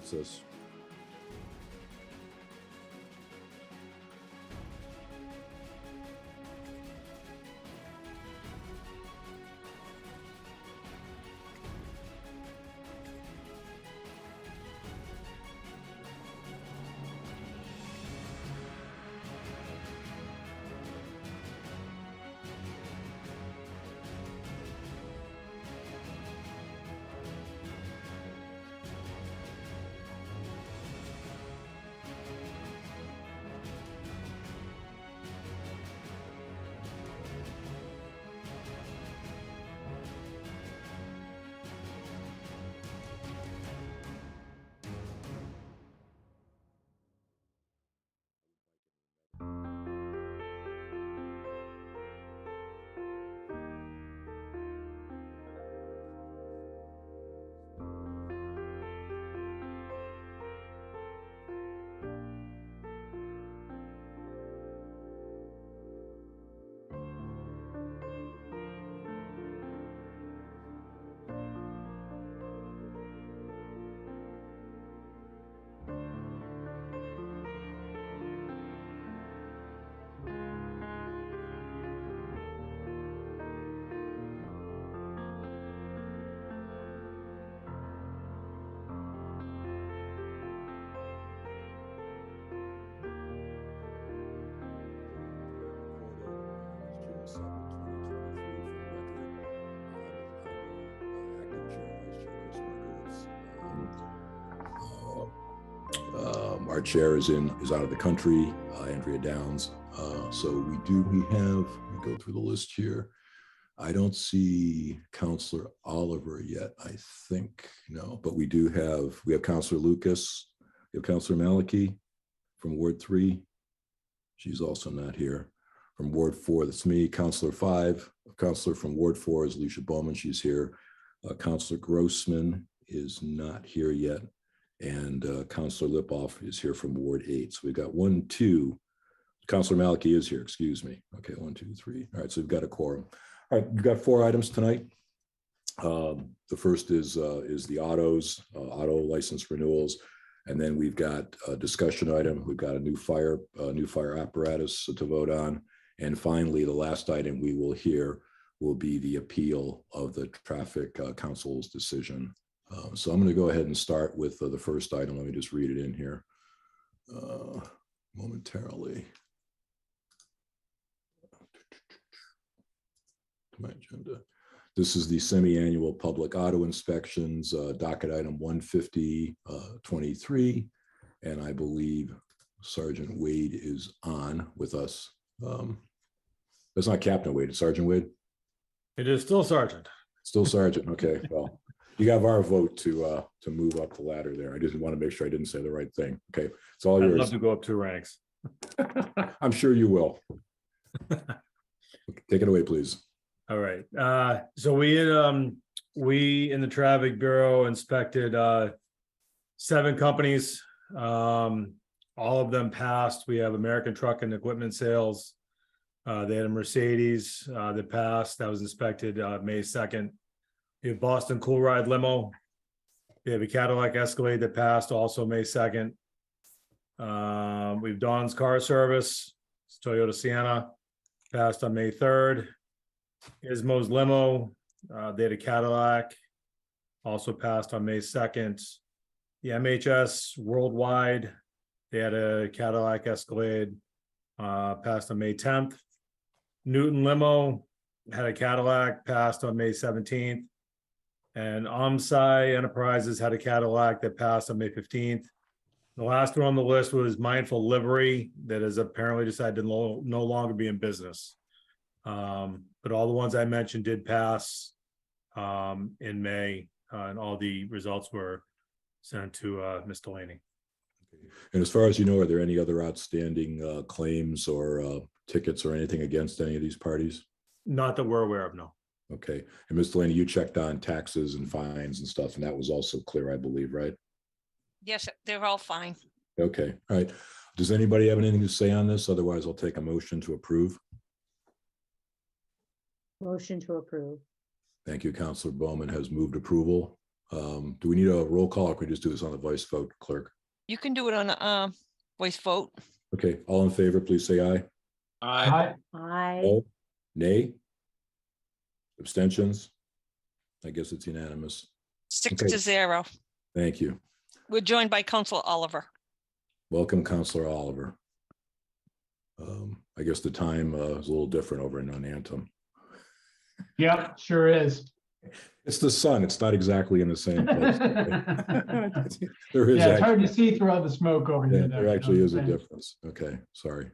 gets us. Our chair is out of the country, Andrea Downs. So we go through the list here. I don't see Councillor Oliver yet, I think, no, but we have Councillor Lucas, we have Councillor Maliki from Ward 3. She's also not here. From Ward 4, that's me. Councillor 5, Councillor from Ward 4 is Alicia Bowman, she's here. Councillor Grossman is not here yet. And Councillor Lipoff is here from Ward 8. So we've got 1, 2. Councillor Maliki is here, excuse me. Okay, 1, 2, 3. All right, so we've got a quorum. All right, we've got 4 items tonight. The first is the auto license renewals. And then we've got a discussion item. We've got a new fire apparatus to vote on. And finally, the last item we will hear will be the appeal of the traffic council's decision. So I'm going to go ahead and start with the first item. Let me just read it in here momentarily. My agenda. This is the semi-annual public auto inspections, docket item 150-23, and I believe Sergeant Wade is on with us. That's not Captain Wade, it's Sergeant Wade. It is still Sergeant. Still Sergeant. Okay, well. You have our vote to move up the ladder there. I just want to make sure I didn't say the right thing. Okay, it's all yours. I'd love to go up 2 ranks. I'm sure you will. Take it away, please. All right. So we in the Traffic Bureau inspected 7 companies. All of them passed. We have American Truck and Equipment Sales. They had a Mercedes that passed. That was inspected May 2nd. We have Boston Cool Ride Limo. We have a Cadillac Escalade that passed also May 2nd. We have Dawn's Car Service, it's Toyota Sienna, passed on May 3rd. Ismo's Limo, they had a Cadillac, also passed on May 2nd. The MHS Worldwide, they had a Cadillac Escalade, passed on May 10th. Newton Limo had a Cadillac, passed on May 17th. And OMSI Enterprises had a Cadillac that passed on May 15th. The last one on the list was Mindful Livery that has apparently decided to no longer be in business. But all the ones I mentioned did pass in May, and all the results were sent to Ms. Delaney. And as far as you know, are there any other outstanding claims or tickets or anything against any of these parties? Not that we're aware of, no. Okay. And Ms. Delaney, you checked on taxes and fines and stuff, and that was also clear, I believe, right? Yes, they're all fine. Okay. All right. Does anybody have anything to say on this? Otherwise, I'll take a motion to approve. Motion to approve. Thank you. Councilor Bowman has moved approval. Do we need a roll call or can we just do this on the voice vote, clerk? You can do it on a voice vote. Okay, all in favor, please say aye. Aye. No? Nay? Abstentions? I guess it's unanimous. 6-0. Thank you. We're joined by Council Oliver. Welcome, Counselor Oliver. I guess the time is a little different over in Anthem. Yep, sure is. It's the sun. It's not exactly in the same place. There is. Yeah, it's hard to actually- see through all the smoke over Yeah, here. there actually is a difference. Okay, sorry.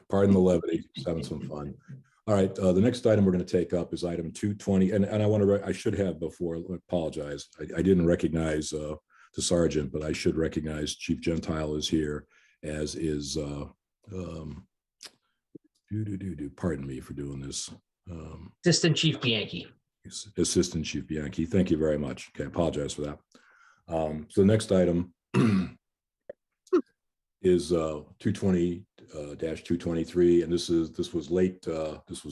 Pardon the levity, just having some fun. All right, the next item we're going to take up is item 220, and I want to, I should have before, apologize. I didn't recognize the sergeant, but I should recognize Chief Gentile is here, as is, pardon me for doing this. Assistant Chief Bianchi. Assistant Chief Bianchi, thank you very much. Okay, I apologize for that. So the next item is 220-223, and this was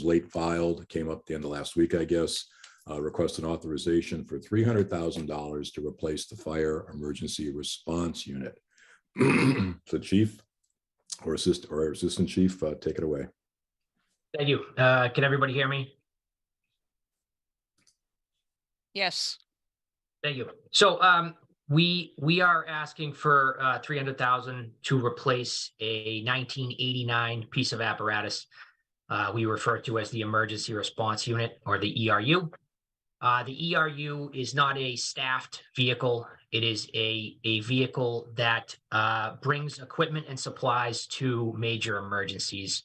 late filed. It came up at the end of last week, I guess. Request an authorization for $300,000 to replace the fire emergency response unit. So Chief or Assistant Chief, take it away. Thank you. Can everybody hear me? Yes. Thank you. So we are asking for $300,000 to replace a 1989 piece of apparatus we refer to as the Emergency Response Unit, or the ERU. The ERU is not a staffed vehicle. It is a vehicle that brings equipment and supplies to major emergencies.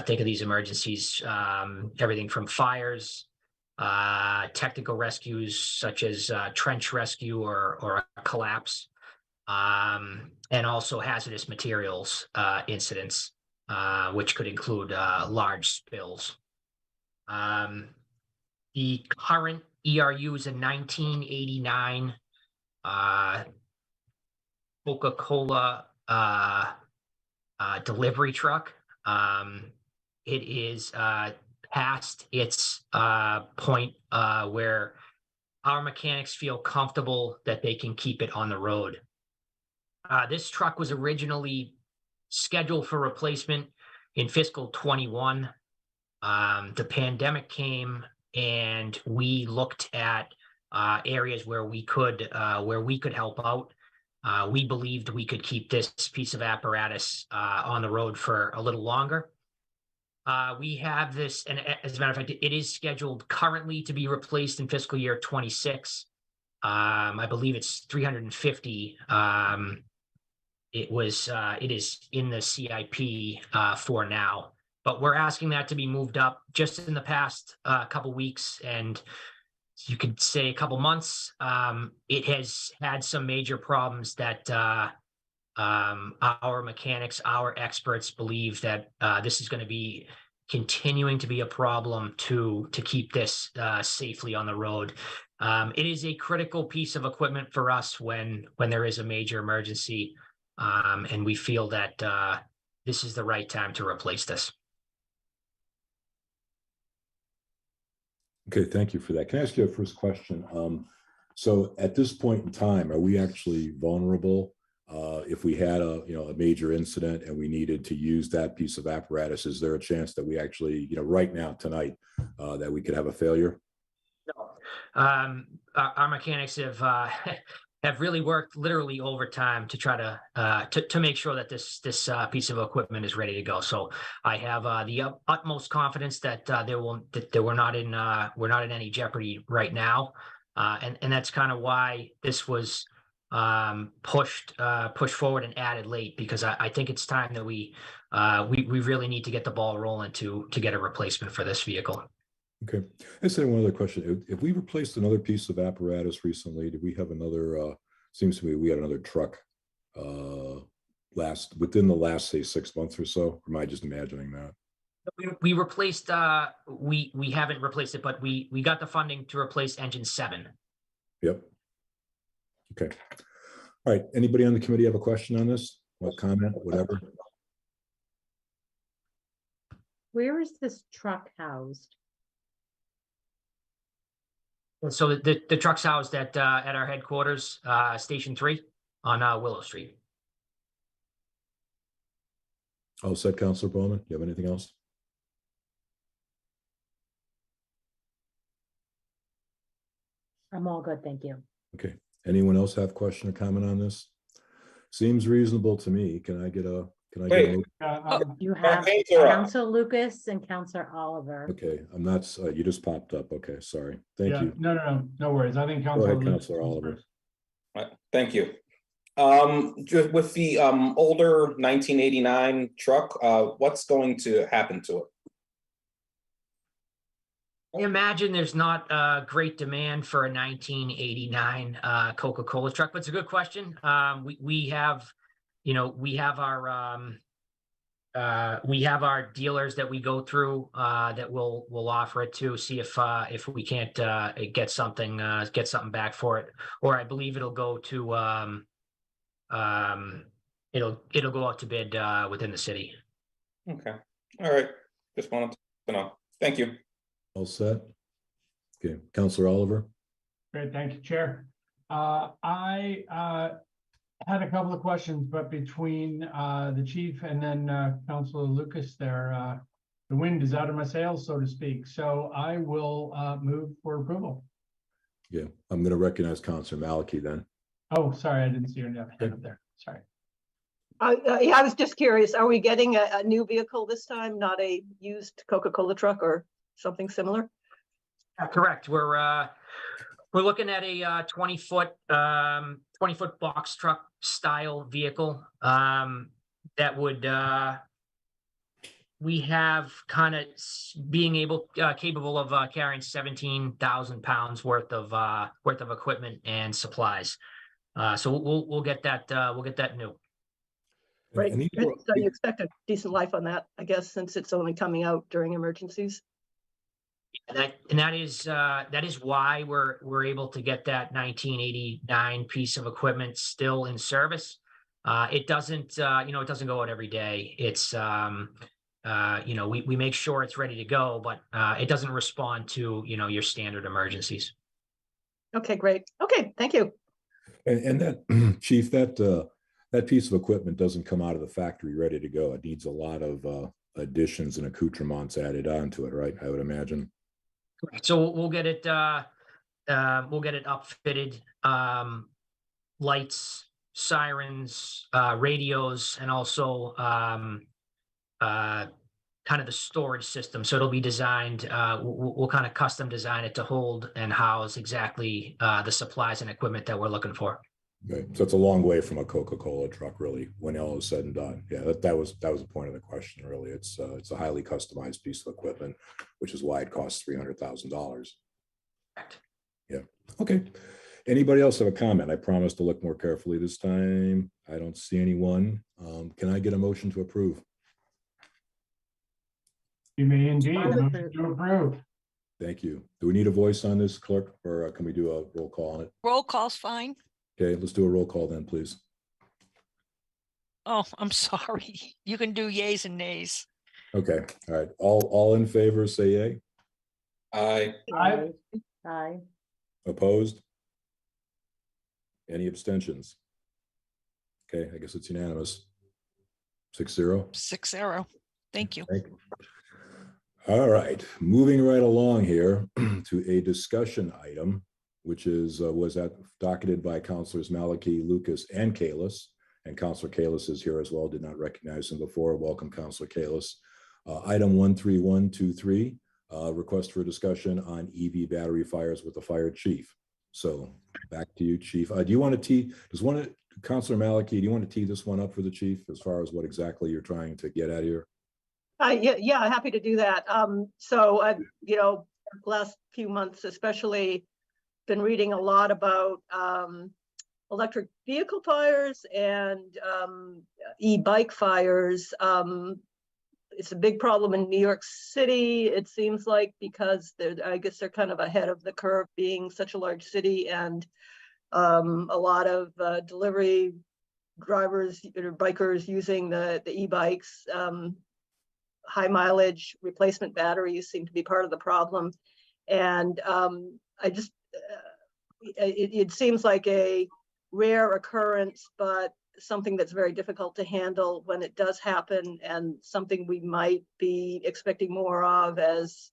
Think of these emergencies, everything from fires, technical rescues such as trench rescue or a collapse, and also hazardous materials incidents, which could include large spills. The current ERU is a 1989 Coca-Cola delivery truck. It is past its point where our mechanics feel comfortable that they can keep it on the road. This truck was originally scheduled for replacement in fiscal 21. The pandemic came and we looked at areas where we could help out. We believed we could keep this piece of apparatus on the road for a little longer. We have this, and as a matter of fact, it is scheduled currently to be replaced in fiscal year 26. I believe it's 350. It is in the CIP for now, but we're asking that to be moved up just in the past couple weeks, and you could say a couple months. It has had some major problems that our mechanics, our experts believe that this is going to be continuing to be a problem to keep this safely on the road. It is a critical piece of equipment for us when there is a major emergency, and we feel that this is the right time to replace this. Okay, thank you for that. Can I ask you a first question? So at this point in time, are we actually vulnerable if we had a major incident and we needed to use that piece of apparatus? Is there a chance that we actually, right now tonight, that we could have a failure? No, our mechanics have really worked literally overtime to try to make sure that this piece of equipment is ready to go. So I have the utmost confidence that we're not in any jeopardy right now, and that's kind of why this was pushed forward and added late, because I think it's time that we really need to get the ball rolling to get a replacement for this vehicle. Okay, I say one other question. If we replaced another piece of apparatus recently, did we have another, seems to me we had another truck within the last, say, 6 months or so? Or am I just imagining that? We replaced, we haven't replaced it, but we got the funding to replace engine 7. Yep. Okay. All right. Anybody on the committee have a question on this? What comment, whatever? Where is this truck housed? So the truck's housed at our headquarters, Station 3 on Willow Street. All set, Counselor Bowman? You have anything else? I'm all good, thank you. Okay. Anyone else have question or comment on this? Seems reasonable to me. Can I get a Wait. mo- You have Thank you. Counselor Lucas and Counselor Oliver. Okay, I'm not, you just popped up. Okay, sorry. Thank Yeah, you. no worries. I think Go Council. ahead, Counselor Oliver. Thank you. Just with the older 1989 truck, what's going to happen to it? I imagine there's not great demand for a 1989 Coca-Cola truck, but it's a good question. We have our dealers that we go through that will offer it to, see if we can't get something back for it, or I believe it'll go to it'll go out to bid within the city. Okay, all right. Just wanted to know. Thank you. All set? Okay, Counselor Oliver? Great, thank you, Chair. I had a couple of questions, but between the chief and then Councilor Lucas there, the wind is out of my sails, so to speak. So I will move for approval. Yeah, I'm going to recognize Counselor Maliki then. Oh, sorry, I didn't see your hand up there. Sorry. Yeah, I was just curious, are we getting a new vehicle this time, not a used Coca-Cola truck or something similar? Correct. We're looking at a 20-foot box truck style vehicle that would we have kind of being capable of carrying 17,000 pounds worth of equipment and supplies. So we'll get that new. Right. And these Good. were- So you expect a decent life on that, I guess, since it's only coming out during emergencies? And that is why we're able to get that 1989 piece of equipment still in service. It doesn't it doesn't go out every day. It's we make sure it's ready to go, but it doesn't respond to your standard emergencies. Okay, great. Okay, thank you. And that, Chief, that piece of equipment doesn't come out of the factory ready to go. It needs a lot of additions and accoutrements added onto it, right? I would imagine. So we'll get it upfitted, lights, sirens, radios, and also kind of the storage system. So it'll be designed, we'll kind of custom design it to hold and house exactly the supplies and equipment that we're looking for. Okay, so it's a long way from a Coca-Cola truck, really, when all is said and done. Yeah, that was the point of the question, really. It's a highly customized piece of equipment, which is why it costs $300,000. Correct. Yeah. Okay. Anybody else have a comment? I promise to look more carefully this time. I don't see anyone. Can I get a motion to approve? You may indeed. I'll Motion approve. to approve. Thank you. Do we need a voice on this, clerk, or can we do a roll call on it? Roll call's fine. Okay, let's do a roll call then, please. Oh, I'm sorry. You can do yays and nays. Okay, all right. All in favor, say yay. Aye. Aye. Aye. Opposed? Any abstentions? Okay, I guess it's unanimous. 6-0. 6-0. Thank you. Thank you. All right, moving right along here to a discussion item, which was docketed by Councilors Maliki, Lucas, and Kalis. And Councilor Kalis is here as well. Did not recognize him before. Welcome, Councilor Kalis. Item 13123, request for a discussion on EV battery fires with the fire chief. So back to you, Chief. Do you want to Councilor Maliki, do you want to tee this one up for the chief as far as what exactly you're trying to get at here? Yeah, happy to do that. Last few months, especially been reading a lot about electric vehicle fires and e-bike fires. It's a big problem in New York City, it seems like, because I guess they're kind of ahead of the curve being such a large city, and a lot of delivery drivers or bikers using the e-bikes. High mileage replacement batteries seem to be part of the problem. And it seems like a rare occurrence, but something that's very difficult to handle when it does happen, and something we might be expecting more of as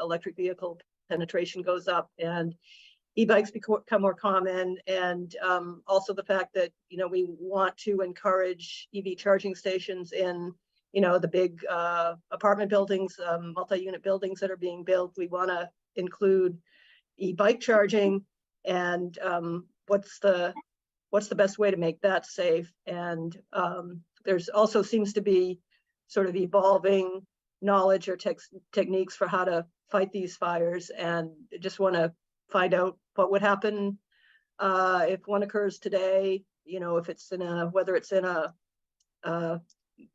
electric vehicle penetration goes up and e-bikes become more common. And also the fact that, we want to encourage EV charging stations in, the big apartment buildings, multi-unit buildings that are being built. We want to include e-bike charging, and what's the best way to make that safe. And there's also seems to be sort of evolving knowledge or techniques for how to fight these fires, and just want to find out what would happen if one occurs today, if it's whether it's in a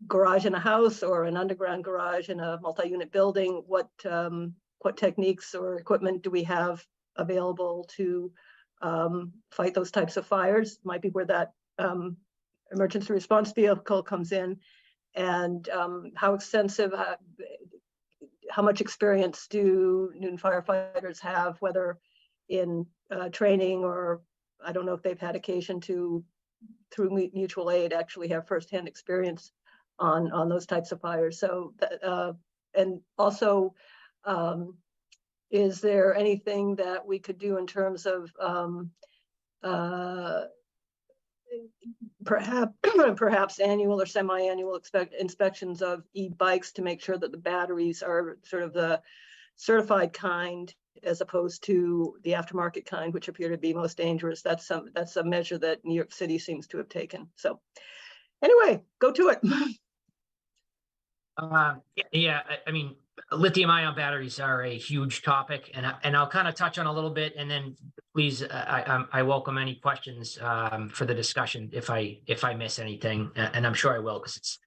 garage in a house or an underground garage in a multi-unit building, what techniques or equipment do we have available to fight those types of fires? Might be where that emergency response vehicle comes in. And how extensive, how much experience do Newton firefighters have, whether in training, or I don't know if they've had occasion to, through mutual aid, actually have firsthand experience on those types of fires. So, and also, is there anything that we could do in terms of perhaps annual or semi-annual inspections of e-bikes to make sure that the batteries are sort of the certified kind, as opposed to the aftermarket kind, which appear to be most dangerous? That's a measure that New York City seems to have taken. So anyway, go to it. Yeah, I mean, lithium-ion batteries are a huge topic, and I'll kind of touch on a little bit, and then please, I welcome any questions for the discussion if I miss anything, and I'm sure I will, because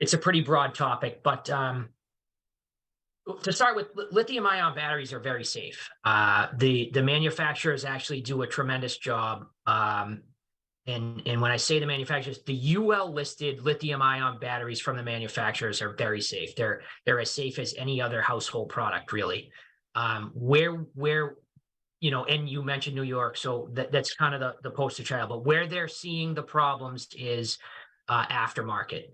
it's a pretty broad topic. But to start with, lithium-ion batteries are very safe. The manufacturers actually do a tremendous job. And when I say the manufacturers, the UL listed lithium-ion batteries from the manufacturers are very safe. They're as safe as any other household product, really. Where and you mentioned New York, so that's kind of the poster child. But where they're seeing the problems is aftermarket.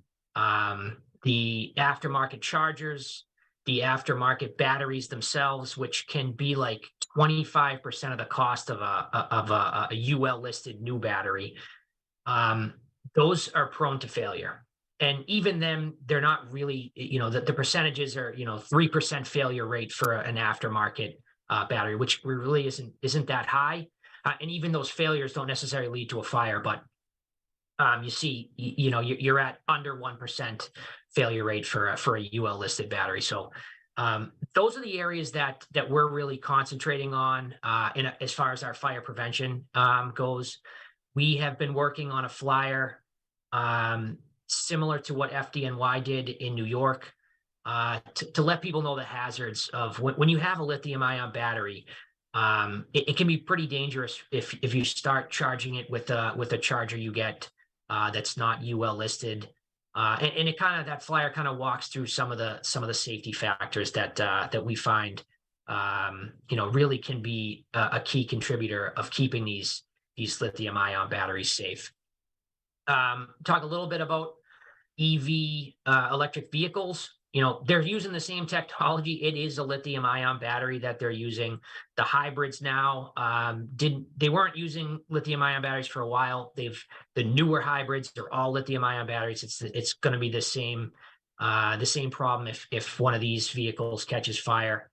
The aftermarket chargers, the aftermarket batteries themselves, which can be like 25% of the cost of a UL listed new battery. Those are prone to failure. And even then, they're not really, the percentages are, 3% failure rate for an aftermarket battery, which really isn't that high. And even those failures don't necessarily lead to a fire, but you see, you're at under 1% failure rate for a UL listed battery. So those are the areas that we're really concentrating on as far as our fire prevention goes. We have been working on a flyer similar to what FDNY did in New York to let people know the hazards of when you have a lithium-ion battery. It can be pretty dangerous if you start charging it with a charger you get that's not UL listed. And it that flyer kind of walks through some of the safety factors that we find really can be a key contributor of keeping these lithium-ion batteries safe. Talk a little bit about EV electric vehicles. They're using the same technology. It is a lithium-ion battery that they're using. The hybrids now they weren't using lithium-ion batteries for a while. The newer hybrids, they're all lithium-ion batteries. It's going to be the same problem if one of these vehicles catches fire.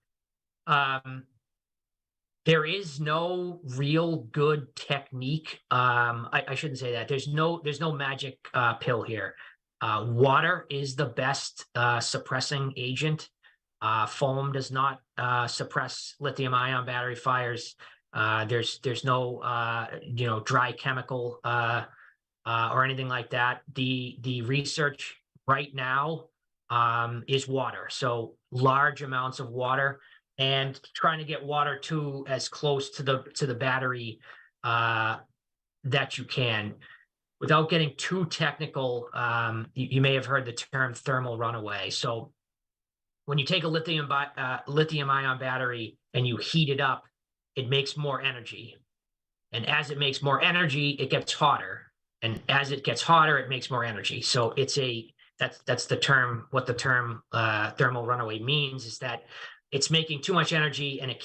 There is no real good technique. I shouldn't say that. There's no magic pill here. Water is the best suppressing agent. Foam does not suppress lithium-ion battery fires. There's no dry chemical or anything like that. The research right now is water. So large amounts of water, and trying to get water to as close to the battery that you can. Without getting too technical, you may have heard the term thermal runaway. So when you take a lithium-ion battery and you heat it up, it makes more energy. And as it makes more energy, it gets hotter. And as it gets hotter, it makes more energy. So that's the term, what the term thermal runaway means, is that it's making too much energy and it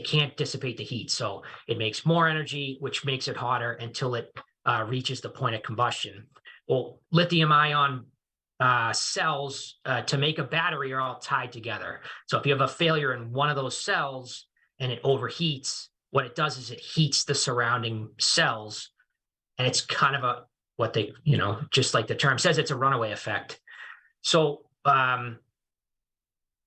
can't dissipate the heat. So it makes more energy, which makes it hotter until it reaches the point of combustion. Well, lithium ion cells to make a battery are all tied together. So if you have a failure in one of those cells and it overheats, what it does is it heats the surrounding cells, and it's kind of what they, just like the term says, it's a runaway effect. So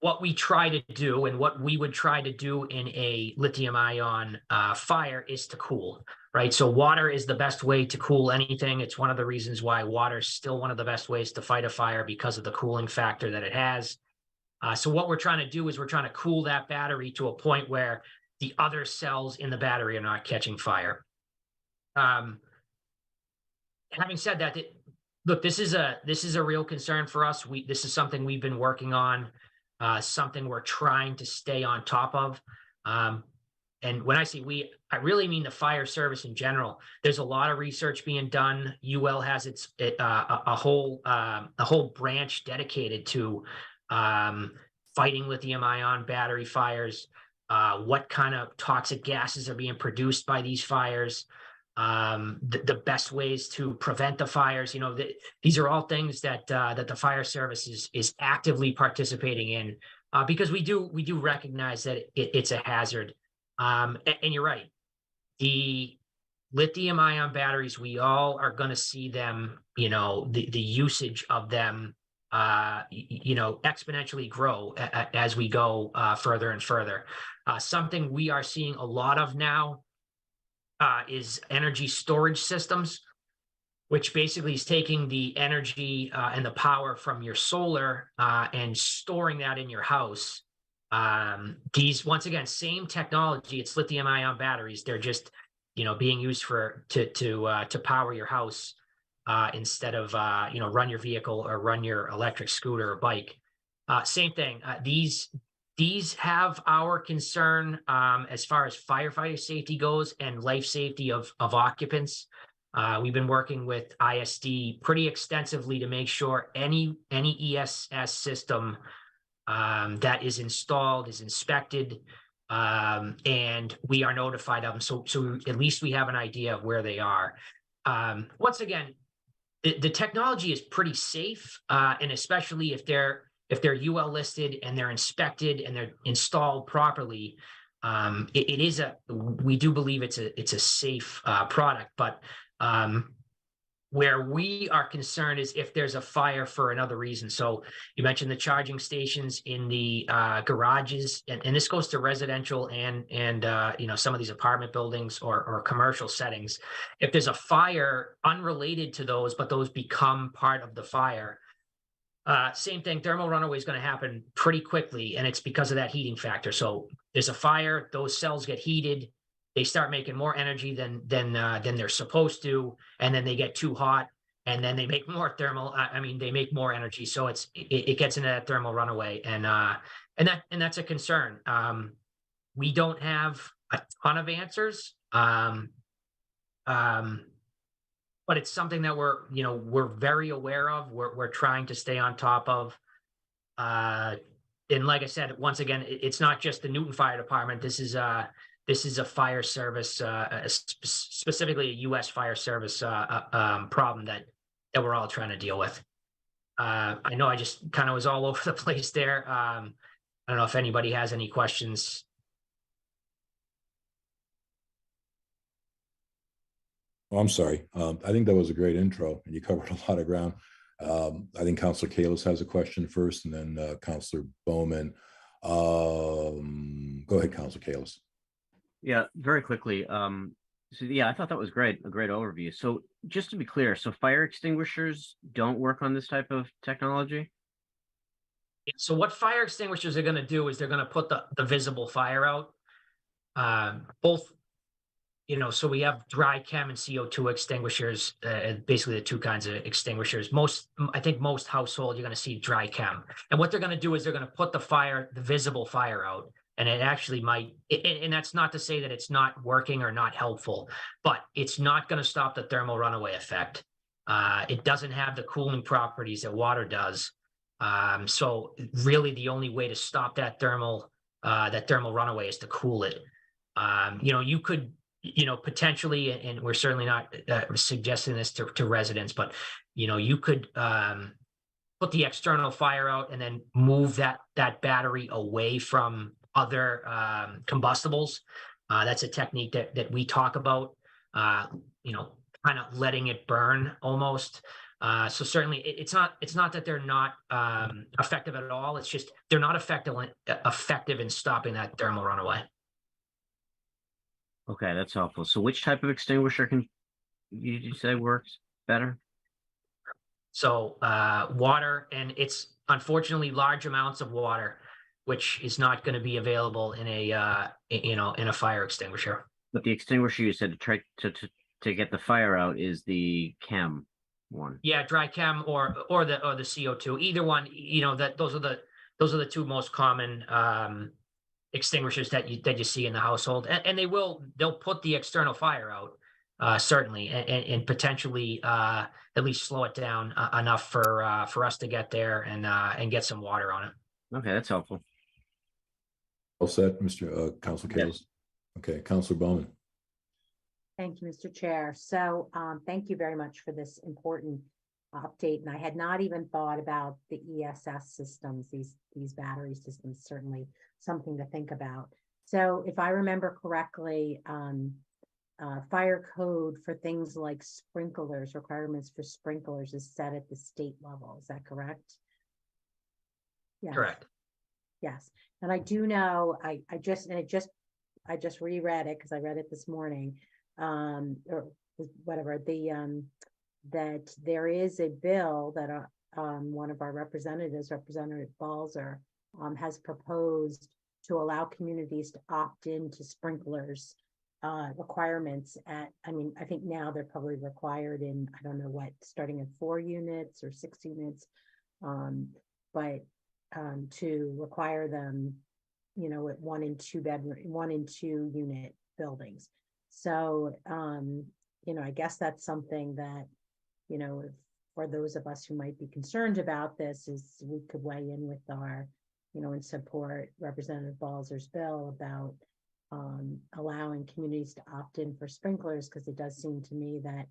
what we try to do, and what we would try to do in a lithium ion fire, is to cool, right? So water is the best way to cool anything. It's one of the reasons why water is still one of the best ways to fight a fire, because of the cooling factor that it has. So what we're trying to do is we're trying to cool that battery to a point where the other cells in the battery are not catching fire. Having said that, look, this is a real concern for us. This is something we've been working on, something we're trying to stay on top of. And when I say we, I really mean the fire service in general. There's a lot of research being done. UL has a whole branch dedicated to fighting lithium ion battery fires, what kind of toxic gases are being produced by these fires, the best ways to prevent the fires. These are all things that the fire service is actively participating in, because we do recognize that it's a hazard. And you're right. The lithium ion batteries, we all are going to see them, the usage of them, exponentially grow as we go further and further. Something we are seeing a lot of now is energy storage systems, which basically is taking the energy and the power from your solar and storing that in your house. These, once again, same technology. It's lithium ion batteries. They're just, being used to power your house instead of run your vehicle or run your electric scooter or bike. Same thing. These have our concern as far as firefighter safety goes and life safety of occupants. We've been working with ISD pretty extensively to make sure any ESS system that is installed is inspected, and we are notified of them. So at least we have an idea of where they are. Once again, the technology is pretty safe, and especially if they're UL listed and they're inspected and they're installed properly, we do believe it's a safe product. But where we are concerned is if there's a fire for another reason. So you mentioned the charging stations in the garages, and this goes to residential and some of these apartment buildings or commercial settings. If there's a fire unrelated to those, but those become part of the fire, same thing, thermal runaway is going to happen pretty quickly, and it's because of that heating factor. So there's a fire, those cells get heated, they start making more energy than they're supposed to, and then they get too hot, and then they make more they make more energy. So it gets into that thermal runaway, and that's a concern. We don't have a ton of answers, but it's something that we're very aware of. We're trying to stay on top of. And like I said, once again, it's not just the Newton Fire Department. This is a fire service, specifically a U.S. fire service problem that we're all trying to deal with. I know I just kind of was all over the place there. I don't know if anybody has any questions. Oh, I'm sorry. I think that was a great intro, and you covered a lot of ground. I think Councilor Kalis has a question first, and then Councilor Bowman. Go ahead, Councilor Kalis. Yeah, very quickly. So yeah, I thought that was great, a great overview. So just to be clear, so fire extinguishers don't work on this type of technology? So what fire extinguishers are going to do is they're going to put the visible fire out. Both, so we have dry chem and CO2 extinguishers, basically the two kinds of extinguishers. I think most households, you're going to see dry chem. And what they're going to do is they're going to put the visible fire out. And it actually might, and that's not to say that it's not working or not helpful, but it's not going to stop the thermal runaway effect. It doesn't have the cooling properties that water does. So really the only way to stop that thermal runaway is to cool it. You could, potentially, and we're certainly not suggesting this to residents, but, you could put the external fire out and then move that battery away from other combustibles. That's a technique that we talk about, kind of letting it burn almost. So certainly it's not that they're not effective at all. It's just they're not effective in stopping that thermal runaway. Okay, that's helpful. So which type of extinguisher can you say works better? So water, and it's unfortunately large amounts of water, which is not going to be available in a fire extinguisher. But the extinguisher you said to try to get the fire out is the chem one. Yeah, dry chem or the CO2. Either one, those are the two most common extinguishers that you see in the household, and they'll put the external fire out, certainly, and potentially at least slow it down enough for us to get there and get some water on it. Okay, that's helpful. All set, Mr. Councilor Yes. Kalis? Okay, Councilor Bowman. Thank you, Mr. Chair. So thank you very much for this important update. And I had not even thought about the ESS systems, these battery systems, certainly something to think about. So if I remember correctly, fire code for things like sprinklers, requirements for sprinklers is set at the state level. Is that correct? Yes. Correct. Yes. And I do know, I just reread it because I read it this morning, or whatever, that there is a bill that one of our representatives, Representative Balzer, has proposed to allow communities to opt into sprinklers requirements I think now they're probably required in, I don't know what, starting at 4 units or 6 units, but to require them, at 1 and 2 bedroom, 1 and 2 unit buildings. So, I guess that's something that, for those of us who might be concerned about this, is we could weigh in with our, and support Representative Balzer's bill about allowing communities to opt in for sprinklers, because it does seem to me that,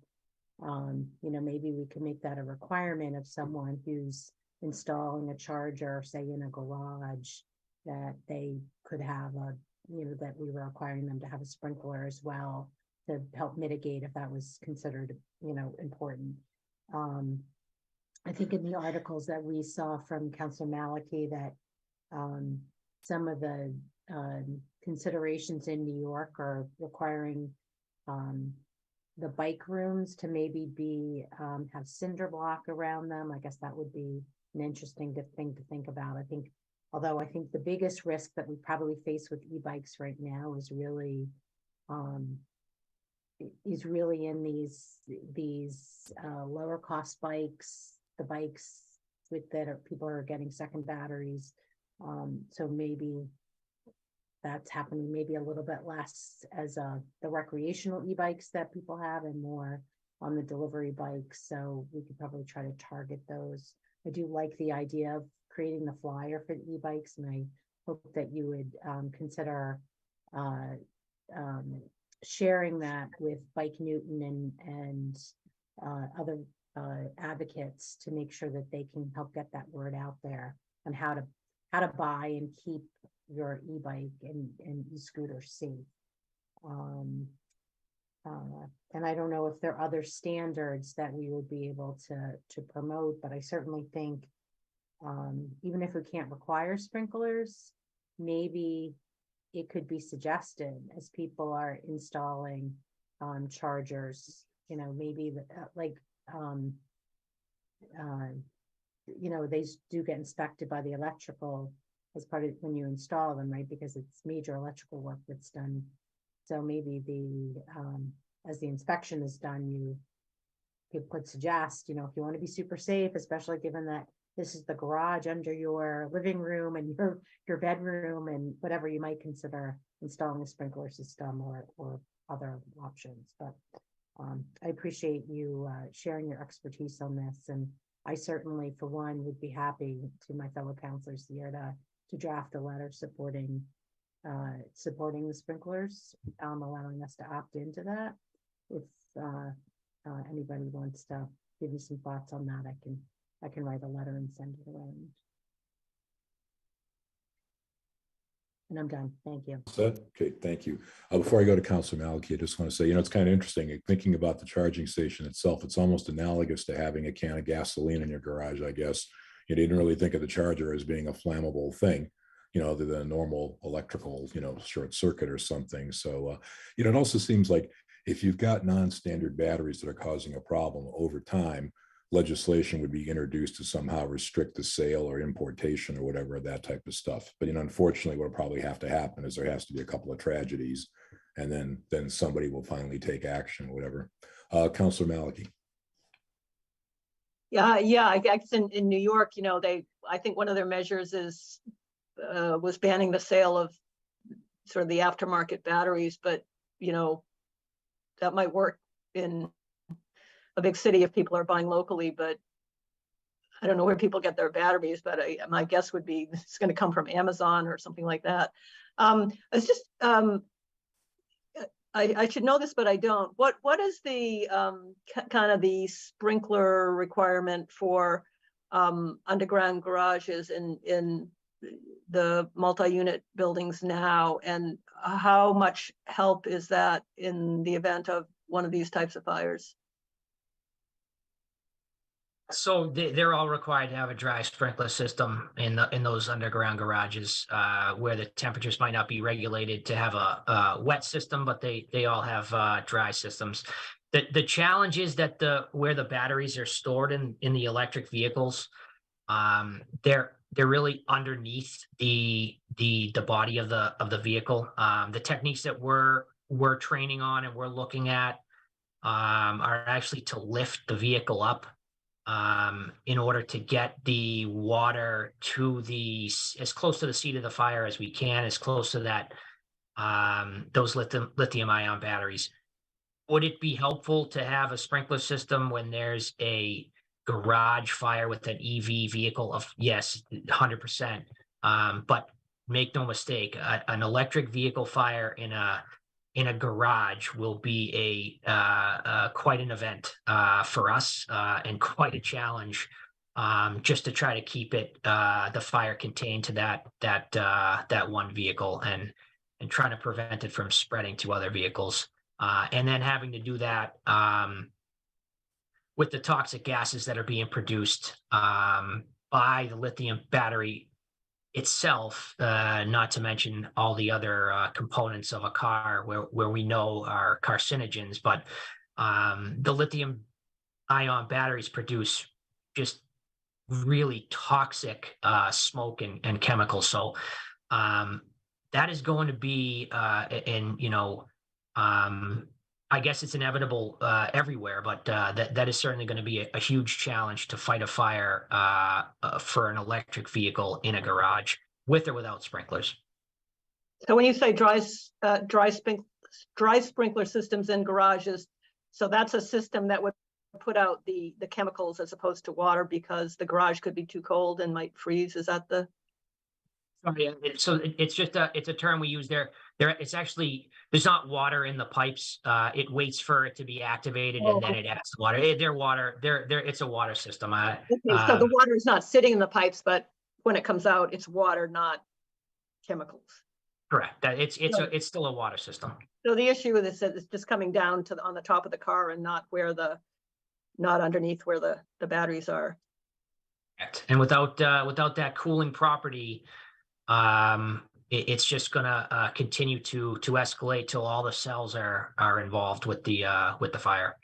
maybe we can make that a requirement of someone who's installing a charger, say in a garage, that they could have that we were requiring them to have a sprinkler as well to help mitigate if that was considered, important. I think in the articles that we saw from Councilor Maliki that some of the considerations in New York are requiring the bike rooms to maybe have cinder block around them. I guess that would be an interesting thing to think about. I think the biggest risk that we probably face with e-bikes right now is really in these lower cost bikes, the bikes people are getting second batteries. So maybe that's happening maybe a little bit less as the recreational e-bikes that people have and more on the delivery bikes. So we could probably try to target those. I do like the idea of creating the flyer for the e-bikes, and I hope that you would consider sharing that with Bike Newton and other advocates to make sure that they can help get that word out there on how to buy and keep your e-bike and e-scooter safe. And I don't know if there are other standards that we would be able to promote, but I certainly think even if we can't require sprinklers, maybe it could be suggested as people are installing chargers, maybe they do get inspected by the electrical as part of when you install them, right? Because it's major electrical work that's done. So maybe as the inspection is done, people could suggest, you know, if you want to be super safe, especially given that this is the garage under your living room and your bedroom and whatever, you might consider installing a sprinkler system or other options. But I appreciate you sharing your expertise on this, and I certainly, for one, would be happy to my fellow counselors here to draft a letter supporting the sprinklers, allowing us to opt into that. If anybody wants to give me some thoughts on that, I can write a letter and send it around. And I'm done. Thank you. Set. Okay, thank you. Before I go to Councilor Maliki, I just want to say, it's kind of interesting thinking about the charging station itself. It's almost analogous to having a can of gasoline in your garage, I guess. You didn't really think of the charger as being a flammable thing, other than a normal electrical, short circuit or something. So, it also seems like if you've got non-standard batteries that are causing a problem over time, legislation would be introduced to somehow restrict the sale or importation or whatever of that type of stuff. But unfortunately, what'll probably have to happen is there has to be a couple of tragedies, and then somebody will finally take action or whatever. Councilor Maliki. Yeah, I guess in New York, I think one of their measures was banning the sale of sort of the aftermarket batteries, but that might work in a big city if people are buying locally, but I don't know where people get their batteries, but my guess would be it's going to come from Amazon or something like that. It's just, I should know this, but I don't. What is the kind of the sprinkler requirement for underground garages in the multi-unit buildings now, and how much help is that in the event of one of these types of fires? So they're all required to have a dry sprinkler system in those underground garages where the temperatures might not be regulated to have a wet system, but they all have dry systems. The challenge is that where the batteries are stored in the electric vehicles, they're really underneath the body of the vehicle. The techniques that we're training on and we're looking at are actually to lift the vehicle up in order to get the water to as close to the seat of the fire as we can, as close to that those lithium ion batteries. Would it be helpful to have a sprinkler system when there's a garage fire with an EV vehicle? Yes, 100%. But make no mistake, an electric vehicle fire in a garage will be quite an event for us and quite a challenge just to try to keep the fire contained to that one vehicle and trying to prevent it from spreading to other vehicles. And then having to do that with the toxic gases that are being produced by the lithium battery itself, not to mention all the other components of a car where we know are carcinogens, but the lithium ion batteries produce just really toxic smoke and chemicals. So that is going to be, I guess it's inevitable everywhere, but that is certainly going to be a huge challenge to fight a fire for an electric vehicle in a garage, with or without sprinklers. So when you say dry sprinkler systems in garages, so that's a system that would put out the chemicals as opposed to water because the garage could be too cold and might freeze. Is that the? So it's just it's a term we use there. It's actually, there's not water in the pipes. It waits for it to be activated and then it adds water. It's a water system. Okay, so the water is not sitting in the pipes, but when it comes out, it's water, not chemicals. Correct. It's still a water system. So the issue with this is it's just coming down on the top of the car and not underneath where the batteries are. And without that cooling property, it's just going to continue to escalate till all the cells are involved with the fire.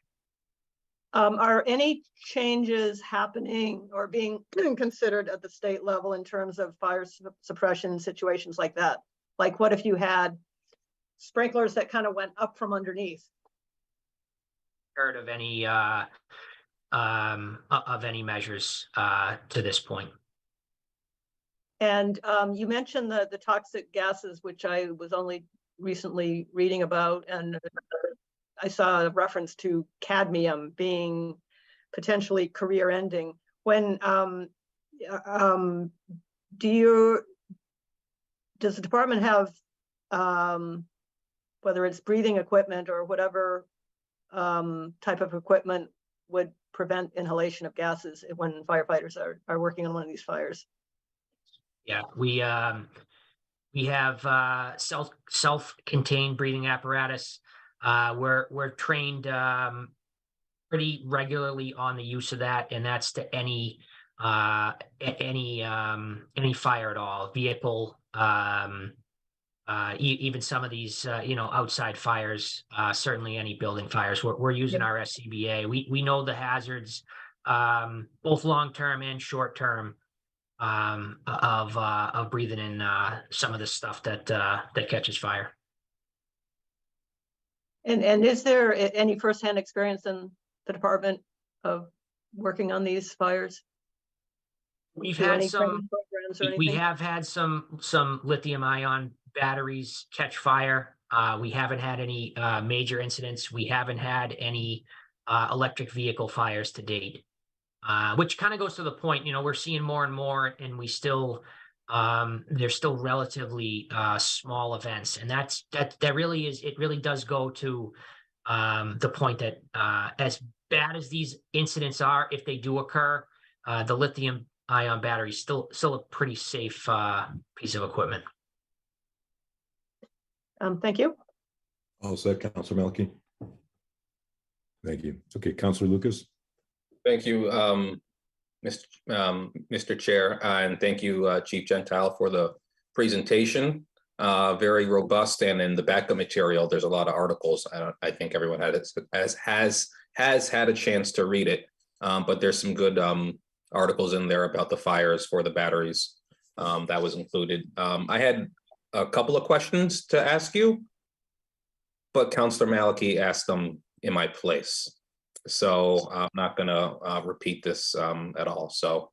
Are any changes happening or being considered at the state level in terms of fire suppression situations like that? Like, what if you had sprinklers that kind of went up from underneath? Heard of any of any measures to this point. And you mentioned the toxic gases, which I was only recently reading about, and I saw a reference to cadmium being potentially career-ending. When does the department have whether it's breathing equipment or whatever type of equipment would prevent inhalation of gases when firefighters are working on one of these fires? Yeah, we have self-contained breathing apparatus. We're trained pretty regularly on the use of that, and that's to any fire at all, vehicle, even some of these outside fires, certainly any building fires. We're using our SCBA. We know the hazards, both long-term and short-term, of breathing in some of the stuff that catches fire. And is there any firsthand experience in the department of working on these fires? We've Do had any some. training programs or We anything? have had some lithium-ion batteries catch fire. We haven't had any major incidents. We haven't had any electric vehicle fires to date. Which kind of goes to the point, we're seeing more and more, and we still, there's still relatively small events, and that really is, it really does go to the point that as bad as these incidents are, if they do occur, the lithium-ion battery is still a pretty safe piece of equipment. Thank you. All set, Councilor Melky. Thank you. Okay, Councilor Lucas. Thank you, Mr. Chair, and thank you, Chief Gentile, for the presentation. Very robust, and in the backup material, there's a lot of articles. I think everyone has had a chance to read it, but there's some good articles in there about the fires for the batteries that was included. I had a couple of questions to ask you, but Councilor Malachy asked them in my place. So I'm not going to repeat this at all. So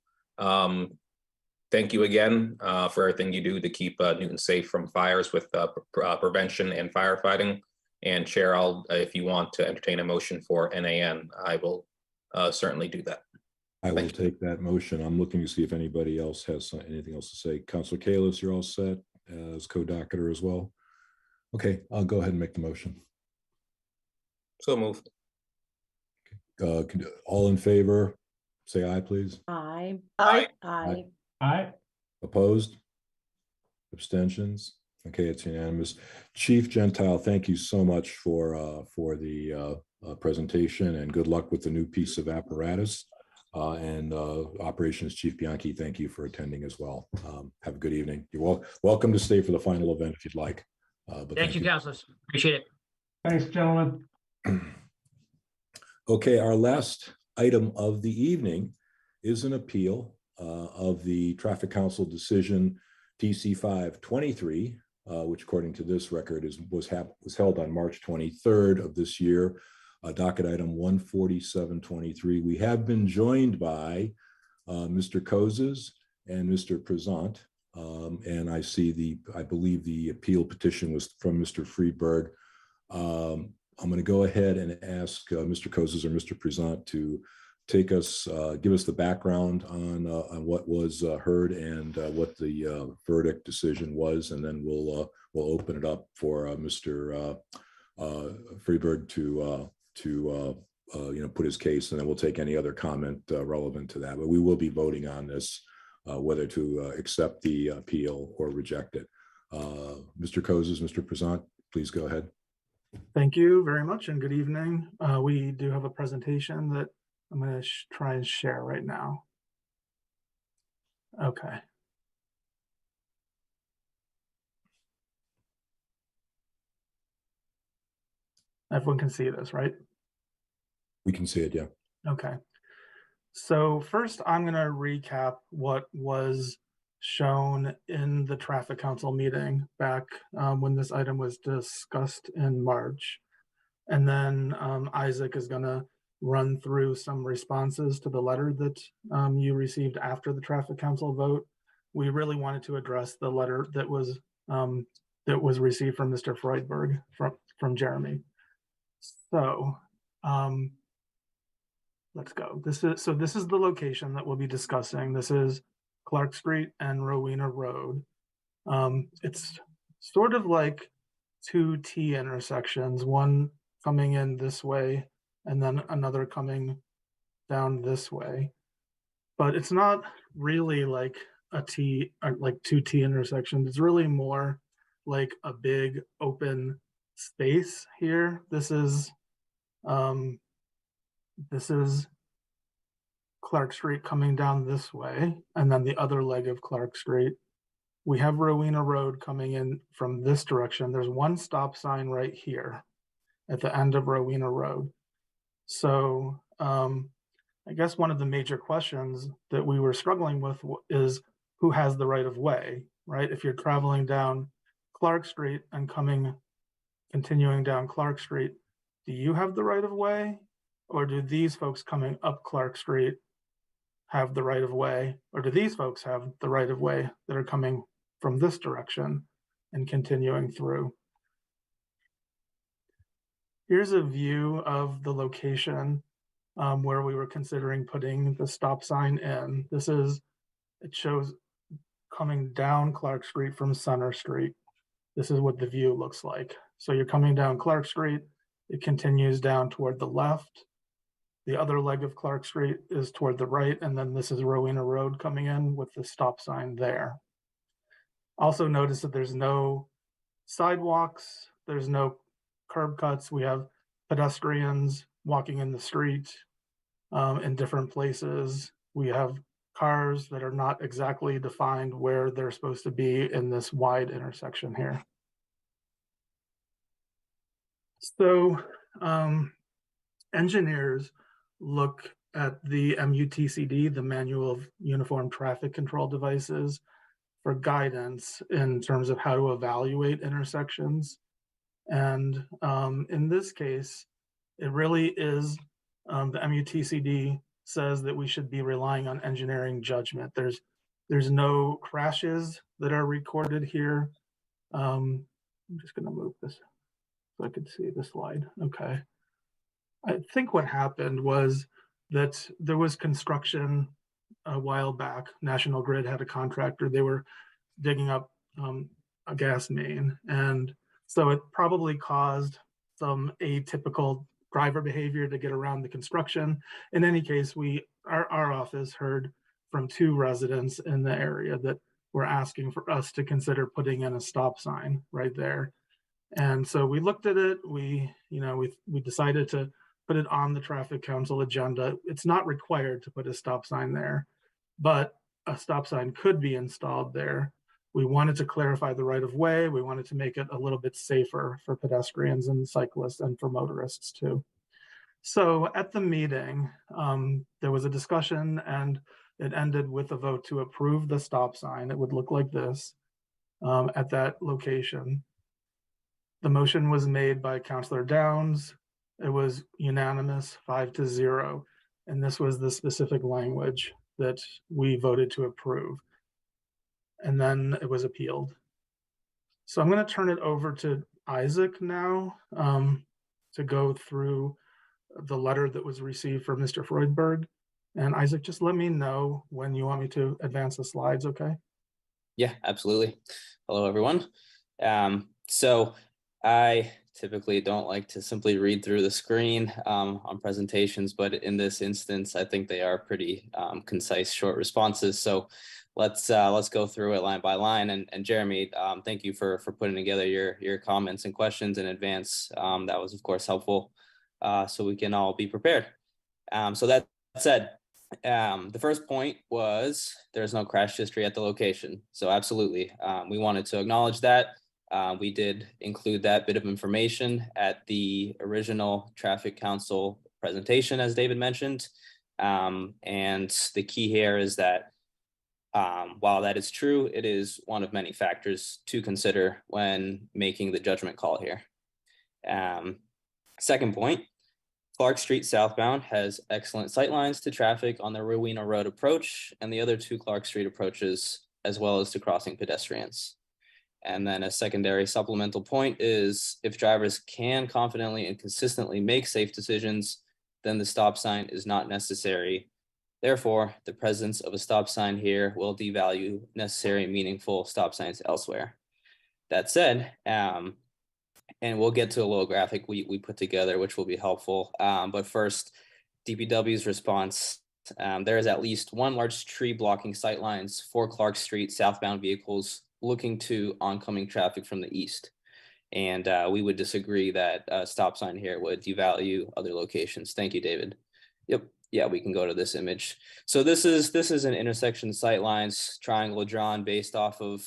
thank you again for everything you do to keep Newton safe from fires with prevention and firefighting. And Chair, if you want to entertain a motion for NAN, I will certainly do that. I will take that motion. I'm looking to see if anybody else has anything else to say. Councilor Kalis, you're all set as co-docketer as well. Okay, I'll go ahead and make the motion. So moved. All in favor, say aye, please. Aye. Aye. Aye. Aye. Opposed? Abstentions? Okay, it's unanimous. Chief Gentile, thank you so much for the presentation, and good luck with the new piece of apparatus. And Operations Chief Bianchi, thank you for attending as well. Have a good evening. You're welcome to stay for the final event if you'd like. But Thank you, councilors. Appreciate it. Thanks, gentlemen. Okay, our last item of the evening is an appeal of the Traffic Council decision TC 523, which according to this record was held on March 23rd of this year, docket item 14723. We have been joined by Mr. Kozes and Mr. Prezant, and I believe the appeal petition was from Mr. Friedberg. I'm going to go ahead and ask Mr. Kozes or Mr. Prezant to give us the background on what was heard and what the verdict decision was, and then we'll open it up for Mr. Friedberg to put his case, and then we'll take any other comment relevant to that. But we will be voting on this, whether to accept the appeal or reject it. Mr. Kozes, Mr. Prezant, please go ahead. Thank you very much, and good evening. We do have a presentation that I'm going to try and share right now. Okay. Everyone can see this, right? We can see it, yeah. Okay. So first, I'm going to recap what was shown in the Traffic Council meeting back when this item was discussed in March. And then Isaac is going to run through some responses to the letter that you received after the traffic council vote. We really wanted to address the letter that was received from Mr. Freudberg from Jeremy. So let's go. This is the location that we'll be discussing. This is Clark Street and Rowena Road. It's sort of like two T intersections, one coming in this way and then another coming down this way. But it's not really like a T, like two T intersections. It's really more like a big open space here. This is Clark Street coming down this way, and then the other leg of Clark Street. We have Rowena Road coming in from this direction. There's one stop sign right here at the end of Rowena Road. So I guess one of the major questions that we were struggling with is who has the right of way, right? If you're traveling down Clark Street and continuing down Clark Street, do you have the right of way? Or do these folks coming up Clark Street have the right of way? Or do these folks have the right of way that are coming from this direction and continuing through? Here's a view of the location where we were considering putting the stop sign in. It shows coming down Clark Street from Center Street. This is what the view looks like. So you're coming down Clark Street, it continues down toward the left. The other leg of Clark Street is toward the right, and then this is Rowena Road coming in with the stop sign there. Also notice that there's no sidewalks, there's no curb cuts. We have pedestrians walking in the street in different places. We have cars that are not exactly defined where they're supposed to be in this wide intersection here. So engineers look at the MUTCD, the Manual of Uniform Traffic Control Devices, for guidance in terms of how to evaluate intersections. And in this case, it really is, the MUTCD says that we should be relying on engineering judgment. There's no crashes that are recorded here. I'm just gonna move this so I could see the slide. Okay. I think what happened was that there was construction a while back. National Grid had a contractor. They were digging up a gas main. And so it probably caused some atypical driver behavior to get around the construction. In any case, our office heard from 2 residents in the area that were asking for us to consider putting in a stop sign right there. And so we looked at it. We decided to put it on the traffic council agenda. It's not required to put a stop sign there, but a stop sign could be installed there. We wanted to clarify the right of way. We wanted to make it a little bit safer for pedestrians and cyclists and for motorists too. So at the meeting, there was a discussion and it ended with a vote to approve the stop sign. It would look like this at that location. The motion was made by Councilor Downs. It was unanimous, 5-0. And this was the specific language that we voted to approve. And then it was appealed. So I'm going to turn it over to Isaac now to go through the letter that was received from Mr. Freudberg. And Isaac, just let me know when you want me to advance the slides, okay? Yeah, absolutely. Hello, everyone. So I typically don't like to simply read through the screen on presentations, but in this instance, I think they are pretty concise, short responses. So let's go through it line by line. And Jeremy, thank you for putting together your comments and questions in advance. That was, of course, helpful, so we can all be prepared. So that said, the first point was there's no crash history at the location. So absolutely, we wanted to acknowledge that. We did include that bit of information at the original Traffic Council presentation, as David mentioned. And the key here is that while that is true, it is one of many factors to consider when making the judgment call here. Second point, Clark Street southbound has excellent sightlines to traffic on the Rowena Road approach and the other two Clark Street approaches, as well as to crossing pedestrians. And then a secondary supplemental point is if drivers can confidently and consistently make safe decisions, then the stop sign is not necessary. Therefore, the presence of a stop sign here will devalue necessary, meaningful stop signs elsewhere. That said, and we'll get to a little graphic we put together, which will be helpful. But first, DPW's response. There is at least one large tree blocking sightlines for Clark Street southbound vehicles looking to oncoming traffic from the east. And we would disagree that a stop sign here would devalue other locations. Thank you, David. Yep. Yeah, we can go to this image. So this is an intersection sightlines triangle drawn based off of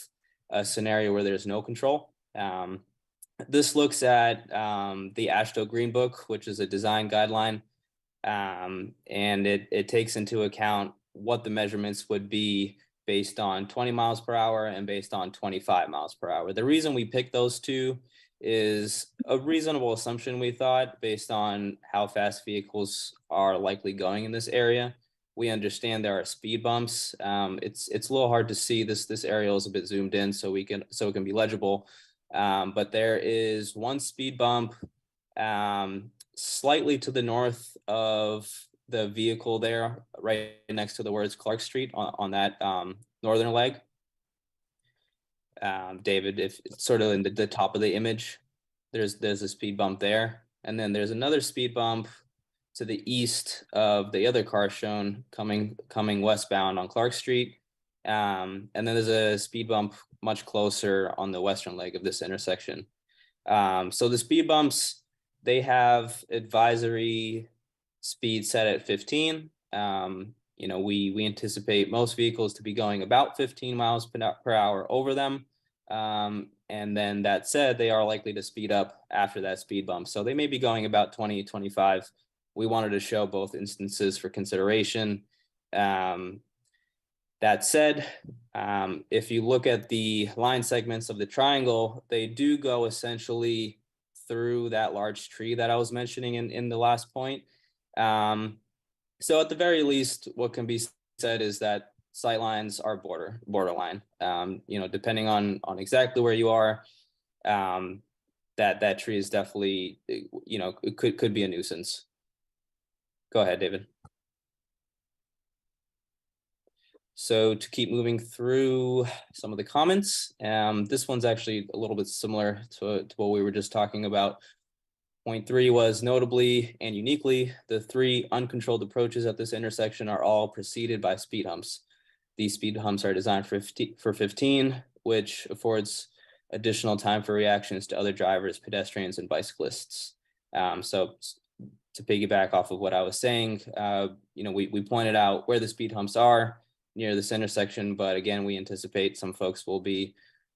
a scenario where there's no control. This looks at the AASHTO Green Book, which is a design guideline, and it takes into account what the measurements would be based on 20 miles per hour and based on 25 miles per hour. The reason we picked those two is a reasonable assumption, we thought, based on how fast vehicles are likely going in this area. We understand there are speed bumps. It's a little hard to see. This aerial is a bit zoomed in so it can be legible. But there is one speed bump slightly to the north of the vehicle there, right next to the words Clark Street on that northern leg. David, if it's sort of in the top of the image, there's a speed bump there. And then there's another speed bump to the east of the other car shown coming westbound on Clark Street. And then there's a speed bump much closer on the western leg of this intersection. So the speed bumps, they have advisory speed set at 15. We anticipate most vehicles to be going about 15 miles per hour over them. And then that said, they are likely to speed up after that speed bump. So they may be going about 20, 25. We wanted to show both instances for consideration. That said, if you look at the line segments of the triangle, they do go essentially through that large tree that I was mentioning in the last point. So at the very least, what can be said is that sightlines are borderline. Depending on exactly where you are, that tree is definitely, it could be a nuisance. Go ahead, David. So to keep moving through some of the comments, this one's actually a little bit similar to what we were just talking about. Point 3 was notably and uniquely, the 3 uncontrolled approaches at this intersection are all preceded by speed humps. These speed humps are designed for 15, which affords additional time for reactions to other drivers, pedestrians, and bicyclists. So to piggyback off of what I was saying, we pointed out where the speed humps are near this intersection, but again, we anticipate some folks will be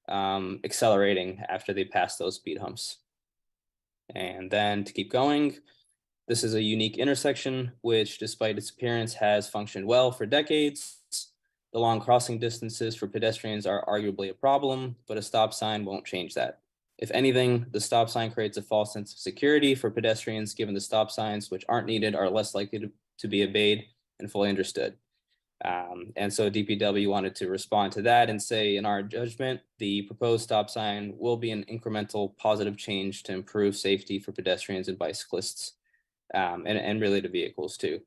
accelerating after they pass those speed humps. And then to keep going, this is a unique intersection, which despite its appearance has functioned well for decades. The long crossing distances for pedestrians are arguably a problem, but a stop sign won't change that. If anything, the stop sign creates a false sense of security for pedestrians, given the stop signs, which aren't needed, are less likely to be obeyed and fully understood. And so DPW wanted to respond to that and say, in our judgment, the proposed stop sign will be an incremental positive change to improve safety for pedestrians and bicyclists, and really to vehicles too.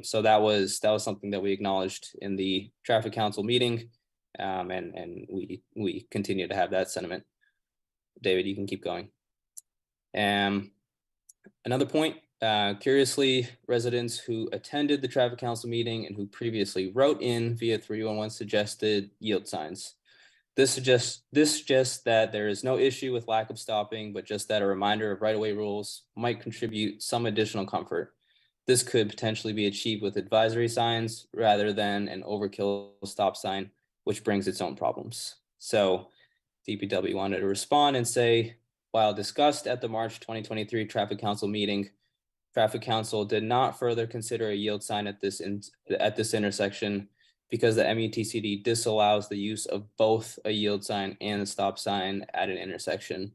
So that was something that we acknowledged in the traffic council meeting, and we continue to have that sentiment. David, you can keep going. Another point. Curiously, residents who attended the traffic council meeting and who previously wrote in via 311 suggested yield signs. This suggests that there is no issue with lack of stopping, but just that a reminder of right-of-way rules might contribute some additional comfort. This could potentially be achieved with advisory signs rather than an overkill stop sign, which brings its own problems. So DPW wanted to respond and say, while discussed at the March 2023 traffic council meeting, Traffic Council did not further consider a yield sign at this intersection because the MUTCD disallows the use of both a yield sign and a stop sign at an intersection.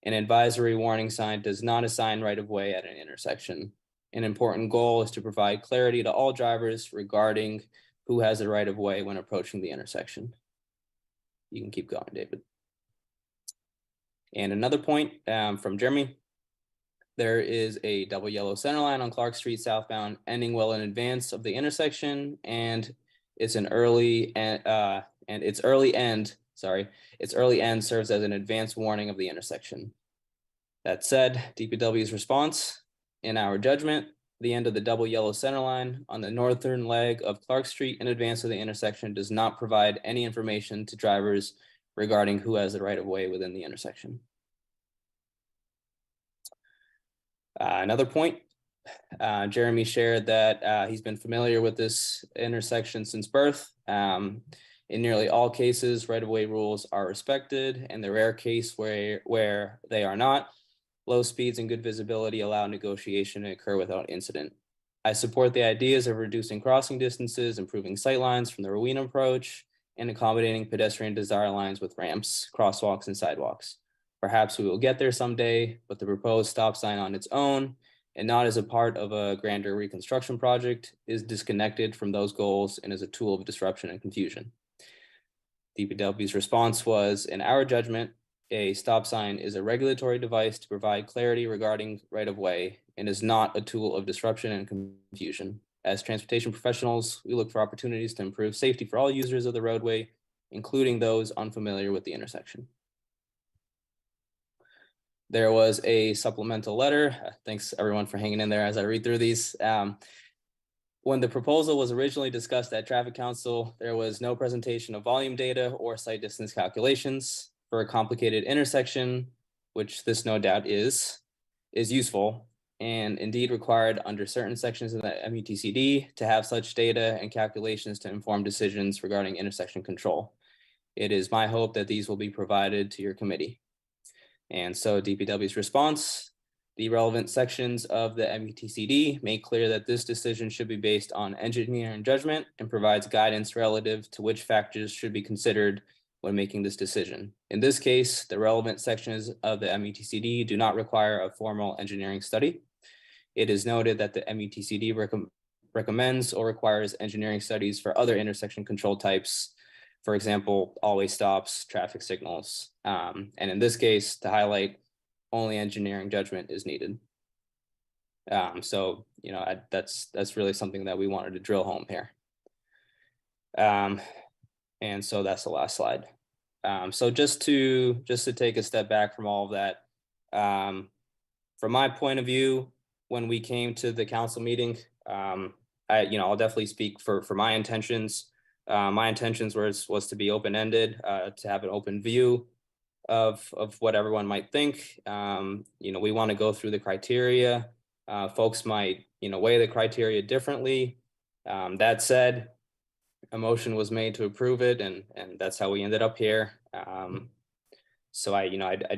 An advisory warning sign does not assign right of way at an intersection. An important goal is to provide clarity to all drivers regarding who has the right of way when approaching the intersection. You can keep going, David. And another point from Jeremy. There is a double yellow center line on Clark Street southbound ending well in advance of the intersection, and it's an early its early end serves as an advance warning of the intersection. That said, DPW's response, in our judgment, the end of the double yellow center line on the northern leg of Clark Street in advance of the intersection does not provide any information to drivers regarding who has the right of way within the intersection. Another point, Jeremy shared that he's been familiar with this intersection since birth. In nearly all cases, right-of-way rules are respected, and the rare case where they are not, low speeds and good visibility allow negotiation to occur without incident. I support the ideas of reducing crossing distances, improving sightlines from the Rowena approach, and accommodating pedestrian desire lines with ramps, crosswalks, and sidewalks. Perhaps we will get there someday, but the proposed stop sign on its own, and not as a part of a grander reconstruction project, is disconnected from those goals and is a tool of disruption and confusion. DPW's response was, in our judgment, a stop sign is a regulatory device to provide clarity regarding right-of-way and is not a tool of disruption and confusion. As transportation professionals, we look for opportunities to improve safety for all users of the roadway, including those unfamiliar with the intersection. There was a supplemental letter. Thanks everyone for hanging in there as I read through these. When the proposal was originally discussed at Traffic Council, there was no presentation of volume data or sight distance calculations. For a complicated intersection, which this no doubt is useful and indeed required under certain sections of the MUTCD to have such data and calculations to inform decisions regarding intersection control. It is my hope that these will be provided to your committee. And so DPW's response, the relevant sections of the MUTCD make clear that this decision should be based on engineering judgment and provides guidance relative to which factors should be considered when making this decision. In this case, the relevant sections of the MUTCD do not require a formal engineering study. It is noted that the MUTCD recommends or requires engineering studies for other intersection control types, for example, always stops, traffic signals. And in this case, to highlight, only engineering judgment is needed. So, you know, that's really something that we wanted to drill home here. And so that's the last slide. So just to take a step back from all of that, from my point of view, when we came to the council meeting, I'll definitely speak for my intentions. My intentions was to be open-ended, to have an open view of what everyone might think. We want to go through the criteria. Folks might, weigh the criteria differently. That said, a motion was made to approve it, and that's how we ended up here. So I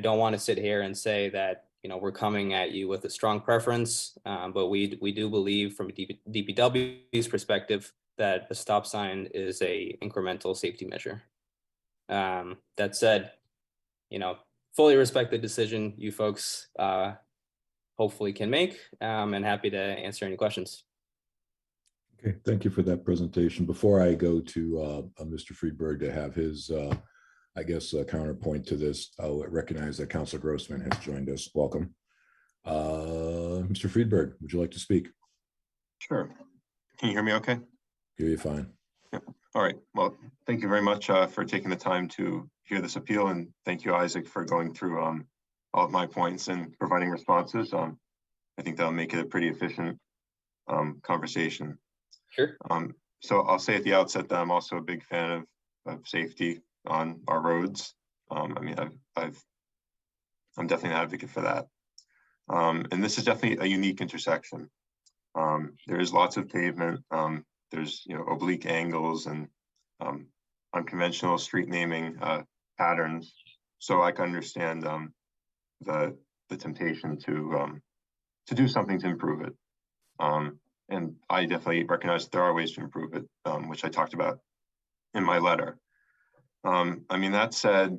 don't want to sit here and say that, we're coming at you with a strong preference, but we do believe from DPW's perspective that a stop sign is a incremental safety measure. That said, fully respect the decision you folks hopefully can make, and happy to answer any questions. Okay, thank you for that presentation. Before I go to Mr. Friedberg to have his, counterpoint to this, I'll recognize that Councilor Grossman has joined us. Welcome. Mr. Friedberg, would you like to speak? Sure. Can you hear me okay? Hear you fine. Yeah. All right. Well, thank you very much for taking the time to hear this appeal, and thank you, Isaac, for going through all of my points and providing responses. I think that'll make it a pretty efficient conversation. Sure. So I'll say at the outset that I'm also a big fan of safety on our roads. I'm definitely an advocate for that. And this is definitely a unique intersection. There is lots of pavement. There's oblique angles and unconventional street naming patterns. So I can understand the temptation to do something to improve it. And I definitely recognize that there are ways to improve it, which I talked about in my letter. That said,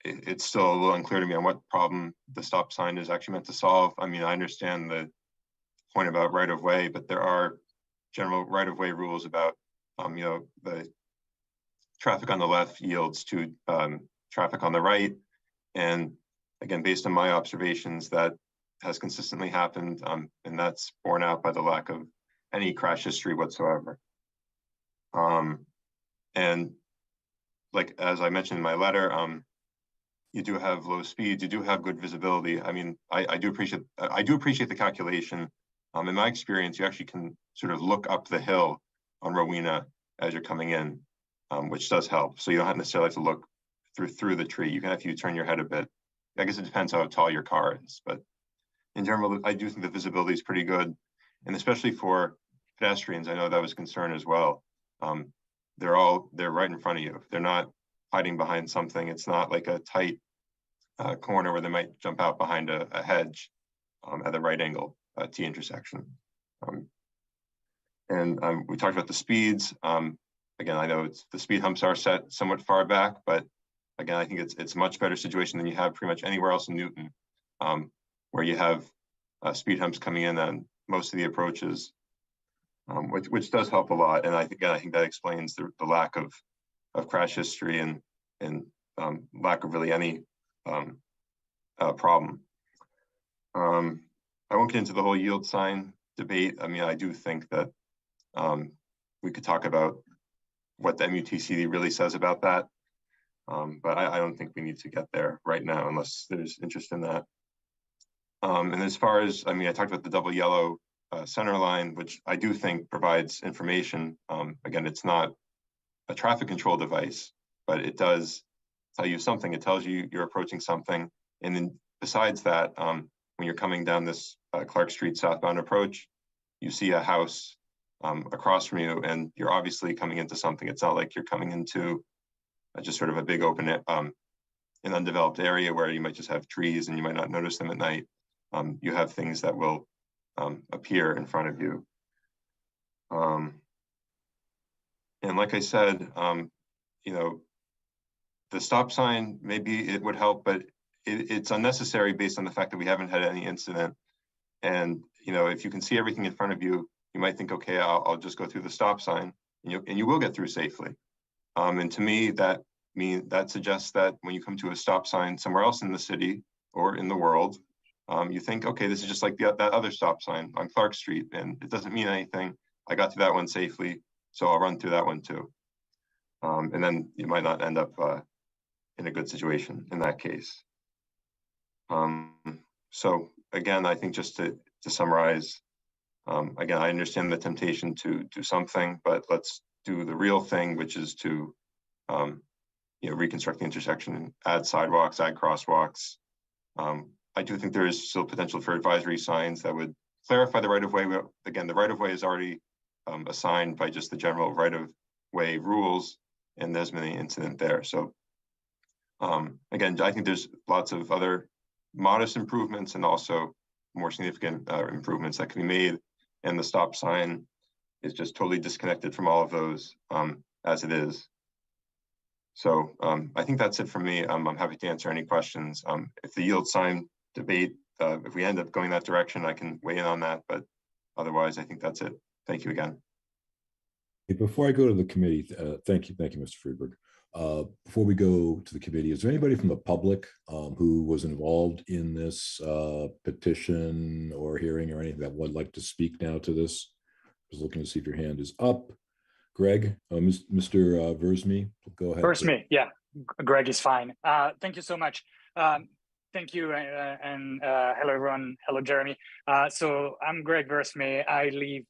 it's still a little unclear to me on what problem the stop sign is actually meant to solve. I understand point about right of way, but there are general right of way rules about, you know, the traffic on the left yields to traffic on the right. And again, based on my observations, that has consistently happened, and that's borne out by the lack of any crash history whatsoever. And like, as I mentioned in my letter, you do have low speeds, you do have good visibility. I mean, I do appreciate the calculation. In my experience, you actually can sort of look up the hill on Rowena as you're coming in, which does help. So you don't necessarily have to look through the tree. You can, if you turn your head a bit. I guess it depends how tall your car is, but in general, I do think the visibility is pretty good, and especially for pedestrians, I know that was a concern as well. They're right in front of you. They're not hiding behind something. It's not like a tight corner where they might jump out behind a hedge at the right angle T intersection. And we talked about the speeds. Again, I know the speed humps are set somewhat far back, but again, I think it's a much better situation than you have pretty much anywhere else in Newton, where you have speed humps coming in on most of the approaches, which does help a lot. And I think that explains the lack of crash history and lack of really any problem. I won't get into the whole yield sign debate. I mean, I do think that we could talk about what the MUTCD really says about that. But I don't think we need to get there right now unless there's interest in that. And as far as, I mean, I talked about the double yellow center line, which I do think provides information. Again, it's not a traffic control device, but it does tell you something. It tells you you're approaching something. And then besides that, when you're coming down this Clark Street southbound approach, you see a house across from you, and you're obviously coming into something. It's not like you're coming into just sort of a big open, an undeveloped area where you might just have trees and you might not notice them at night. You have things that will appear in front of you. And like I said, you know, the stop sign, maybe it would help, but it's unnecessary based on the fact that we haven't had any incident. And, you know, if you can see everything in front of you, you might think, okay, I'll just go through the stop sign, and you will get through safely. And to me, that suggests that when you come to a stop sign somewhere else in the city or in the world, you think, okay, this is just like that other stop sign on Clark Street, and it doesn't mean anything. I got through that one safely, so I'll run through that one too. And then you might not end up in a good situation in that case. So again, I think just to summarize, again, I understand the temptation to do something, but let's do the real thing, which is to you know, reconstruct the intersection and add sidewalks, add crosswalks. I do think there is still potential for advisory signs that would clarify the right of way. Again, the right of way is already assigned by just the general right of way rules, and there's been an incident there. So again, I think there's lots of other modest improvements and also more significant improvements that can be made. And the stop sign is just totally disconnected from all of those as it is. So I think that's it for me. I'm happy to answer any questions. If the yield sign debate, if we end up going that direction, I can weigh in on that, but otherwise I think that's it. Thank you again. Before I go to the committee, thank you, Mr. Friedberg. Before we go to the committee, is there anybody from the public who was involved in this petition or hearing or anything that would like to speak now to this? I was looking to see if your hand is up. Greg, Mr. Versme, go ahead. Versme, yeah, Greg is fine. Thank you so much. Thank you, and hello everyone. Hello, Jeremy. So I'm Greg Versme. I live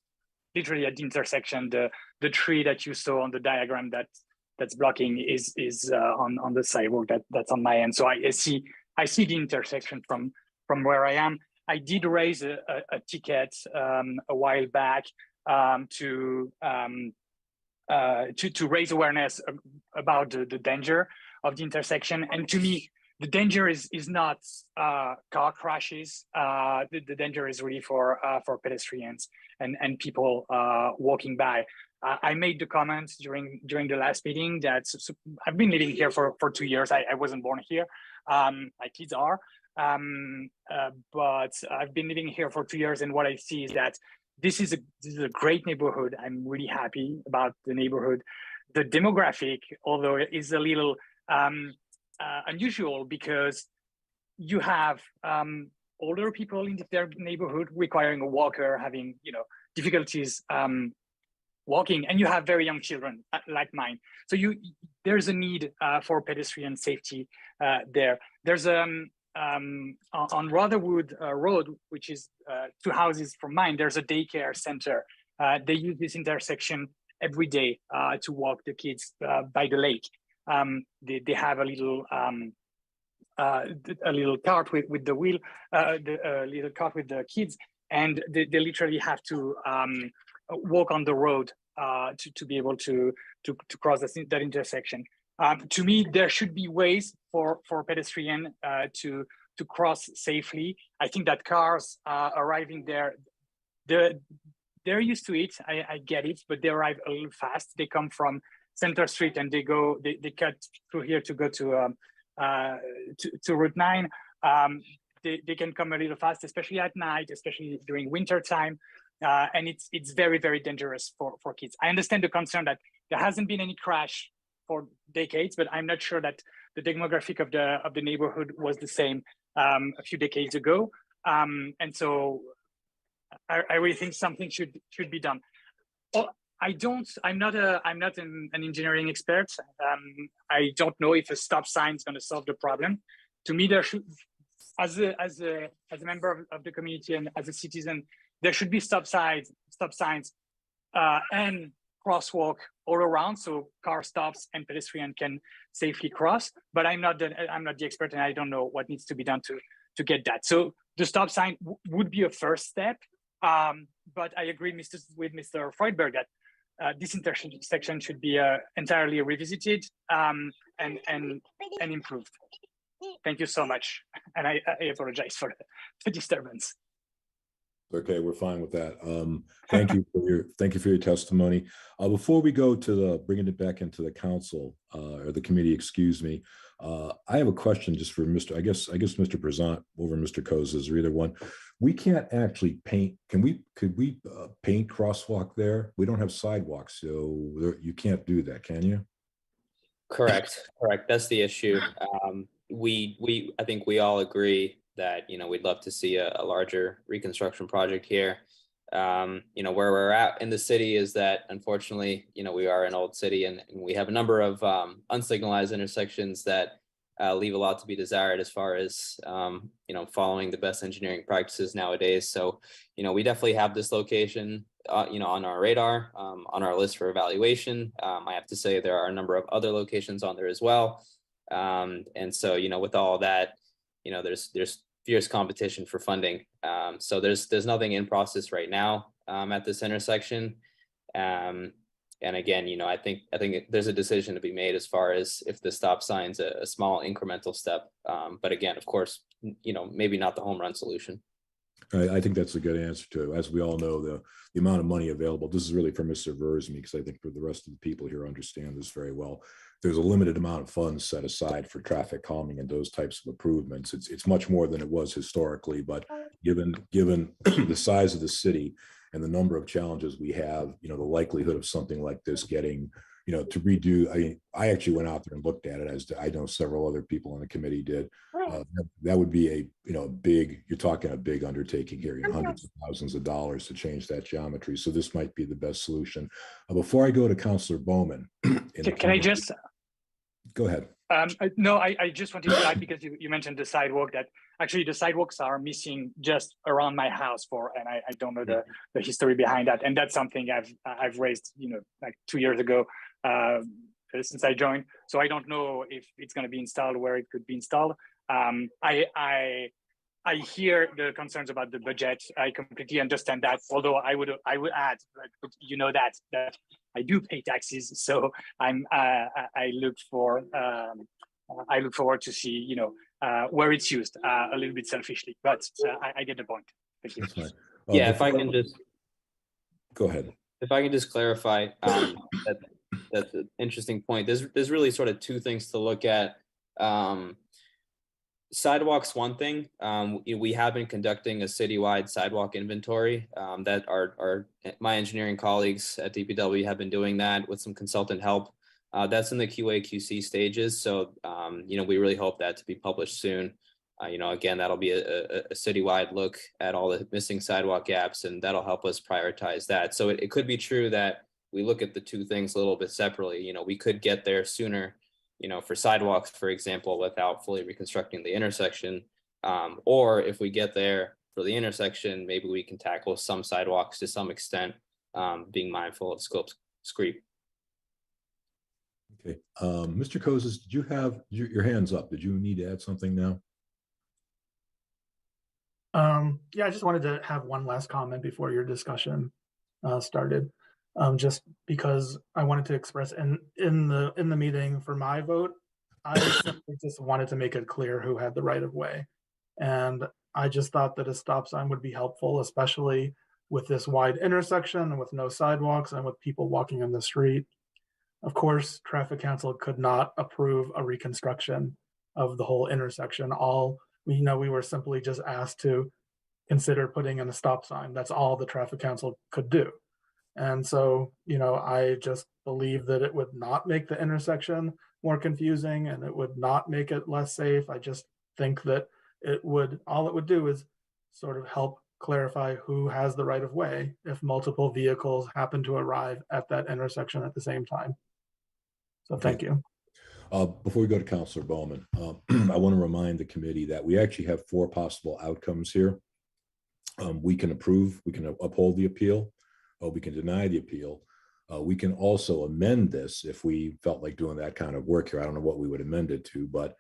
literally at the intersection. The tree that you saw on the diagram that's blocking is on the sidewalk that's on my end. So I see the intersection from where I am. I did raise a ticket a while back to raise awareness about the danger of the intersection. And to me, the danger is not car crashes. The danger is really for pedestrians and people walking by. I made the comments during the last meeting that I've been living here for 2 years. I wasn't born here. My kids are. but I've been living here for 2 years, and what I see is that this is a great neighborhood. I'm really happy about the neighborhood. The demographic, although it is a little unusual, because you have older people in their neighborhood requiring a walker, having difficulties walking, and you have very young children like mine. So there's a need for pedestrian safety there. There's on Rotherwood Road, which is 2 houses from mine, there's a daycare center. They use this intersection every day to walk the kids by the lake. They have a little cart with the wheel, a little cart with the kids, and they literally have to walk on the road to be able to cross that intersection. To me, there should be ways for pedestrian to cross safely. I think that cars arriving there, they're used to it. I get it, but they arrive a little fast. They come from Center Street and they cut through here to go to Route 9. They can come a little fast, especially at night, especially during winter time. And it's very, very dangerous for kids. I understand the concern that there hasn't been any crash for decades, but I'm not sure that the demographic of the neighborhood was the same a few decades ago. And so I really think something should be done. I'm not an engineering expert. I don't know if a stop sign is going to solve the problem. To me, there should, as a member of the community and as a citizen, there should be stop signs, and crosswalk all around, so car stops and pedestrian can safely cross. But I'm not the expert, and I don't know what needs to be done to get that. So the stop sign would be a first step. But I agree with Mr. Freudberg that this intersection should be entirely revisited and improved. Thank you so much, and I apologize for the disturbance. Okay, we're fine with that. Thank you for your testimony. Before we go to bringing it back into the council or the committee, excuse me, I have a question just for Mr. I guess Mr. Prezant over Mr. Kozas or either one. We can't actually paint. Could we paint crosswalk there? We don't have sidewalks, so you can't do that, can you? Correct. That's the issue. I think we all agree that we'd love to see a larger reconstruction project here. Where we're at in the city is that unfortunately, we are an old city and we have a number of unsignalized intersections that leave a lot to be desired as far as following the best engineering practices nowadays. So we definitely have this location on our radar, on our list for evaluation. I have to say there are a number of other locations on there as well. And so with all of that, there's fierce competition for funding. So there's nothing in process right now at this intersection. And again, I think there's a decision to be made as far as if the stop sign's a small incremental step. But again, of course, maybe not the home run solution. I think that's a good answer to it. As we all know, the amount of money available, this is really for Mr. Versme, because I think for the rest of the people here understand this very well. There's a limited amount of funds set aside for traffic calming and those types of improvements. It's much more than it was historically, but given the size of the city and the number of challenges we have, the likelihood of something like this getting, to redo. I actually went out there and looked at it, as I know several other people on the committee did. That would be a big, you're talking a big undertaking here, hundreds of thousands of dollars to change that geometry. So this might be the best solution. Before I go to Councilor Bowman. Can I just? Go ahead. No, I just wanted to add, because you mentioned the sidewalk, that actually the sidewalks are missing just around my house and I don't know the history behind that. And that's something I've raised, like 2 years ago since I joined. So I don't know if it's going to be installed, where it could be installed. I hear the concerns about the budget. I completely understand that. Although I would add, that I do pay taxes, so I look forward to see where it's used a little bit selfishly, but I get the point. Thank you. That's fine. Yeah, if I can just go ahead. If I can just clarify, that's an interesting point. There's really sort of two things to look at. sidewalks, one thing, we have been conducting a citywide sidewalk inventory, that my engineering colleagues at DPW have been doing that with some consultant help. That's in the QA/QC stages. So, we really hope that to be published soon. Again, that'll be a citywide look at all the missing sidewalk gaps, and that'll help us prioritize that. So it could be true that we look at the two things a little bit separately. We could get there sooner, for sidewalks, for example, without fully reconstructing the intersection. Or if we get there for the intersection, maybe we can tackle some sidewalks to some extent, being mindful of scope creep. Okay, Mr. Kozis, did you have your hands up? Did you need to add something now? Yeah, I just wanted to have one last comment before your discussion started. Just because I wanted to express in the meeting for my vote, I simply just wanted to make it clear who had the right of way. And I just thought that a stop sign would be helpful, especially with this wide intersection and with no sidewalks and with people walking in the street. Of course, Traffic Council could not approve a reconstruction of the whole intersection. We were simply just asked to consider putting in a stop sign. That's all the Traffic Council could do. And so, I just believe that it would not make the intersection more confusing and it would not make it less safe. I just think that all it would do is sort of help clarify who has the right of way if multiple vehicles happen to arrive at that intersection at the same time. So thank you. Before we go to Councilor Bowman, I want to remind the committee that we actually have 4 possible outcomes here. We can approve, we can uphold the appeal, we can deny the appeal. We can also amend this if we felt like doing that kind of work here. I don't know what we would amend it to, but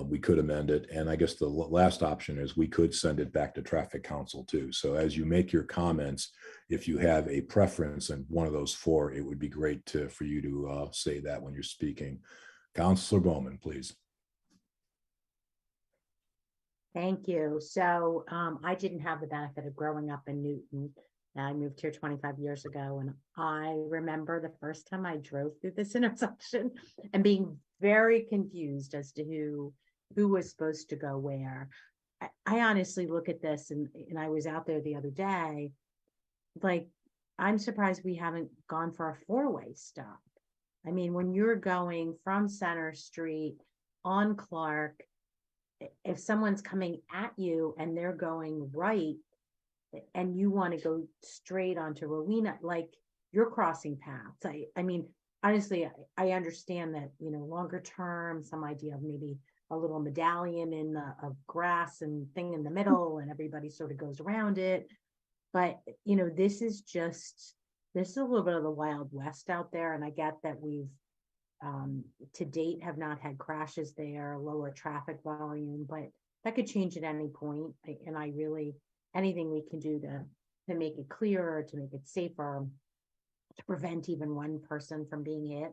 we could amend it. And I guess the last option is we could send it back to Traffic Council too. So as you make your comments, if you have a preference in one of those 4, it would be great for you to say that when you're speaking. Councilor Bowman, please. Thank you. So I didn't have the benefit of growing up in Newton. I moved here 25 years ago, and I remember the first time I drove through this intersection and being very confused as to who was supposed to go where. I honestly look at this, and I was out there the other day, like, I'm surprised we haven't gone for a 4-way stop. I mean, when you're going from Center Street on Clark, if someone's coming at you and they're going right and you want to go straight onto Rowena, like, you're crossing paths. I mean, honestly, I understand that, longer term, some idea of maybe a little medallion of grass and thing in the middle and everybody sort of goes around it. But, this is a little bit of the Wild West out there. And I get that we've, to date, have not had crashes there, lower traffic volume, but that could change at any point. And I really, anything we can do to make it clearer, to make it safer, to prevent even one person from being hit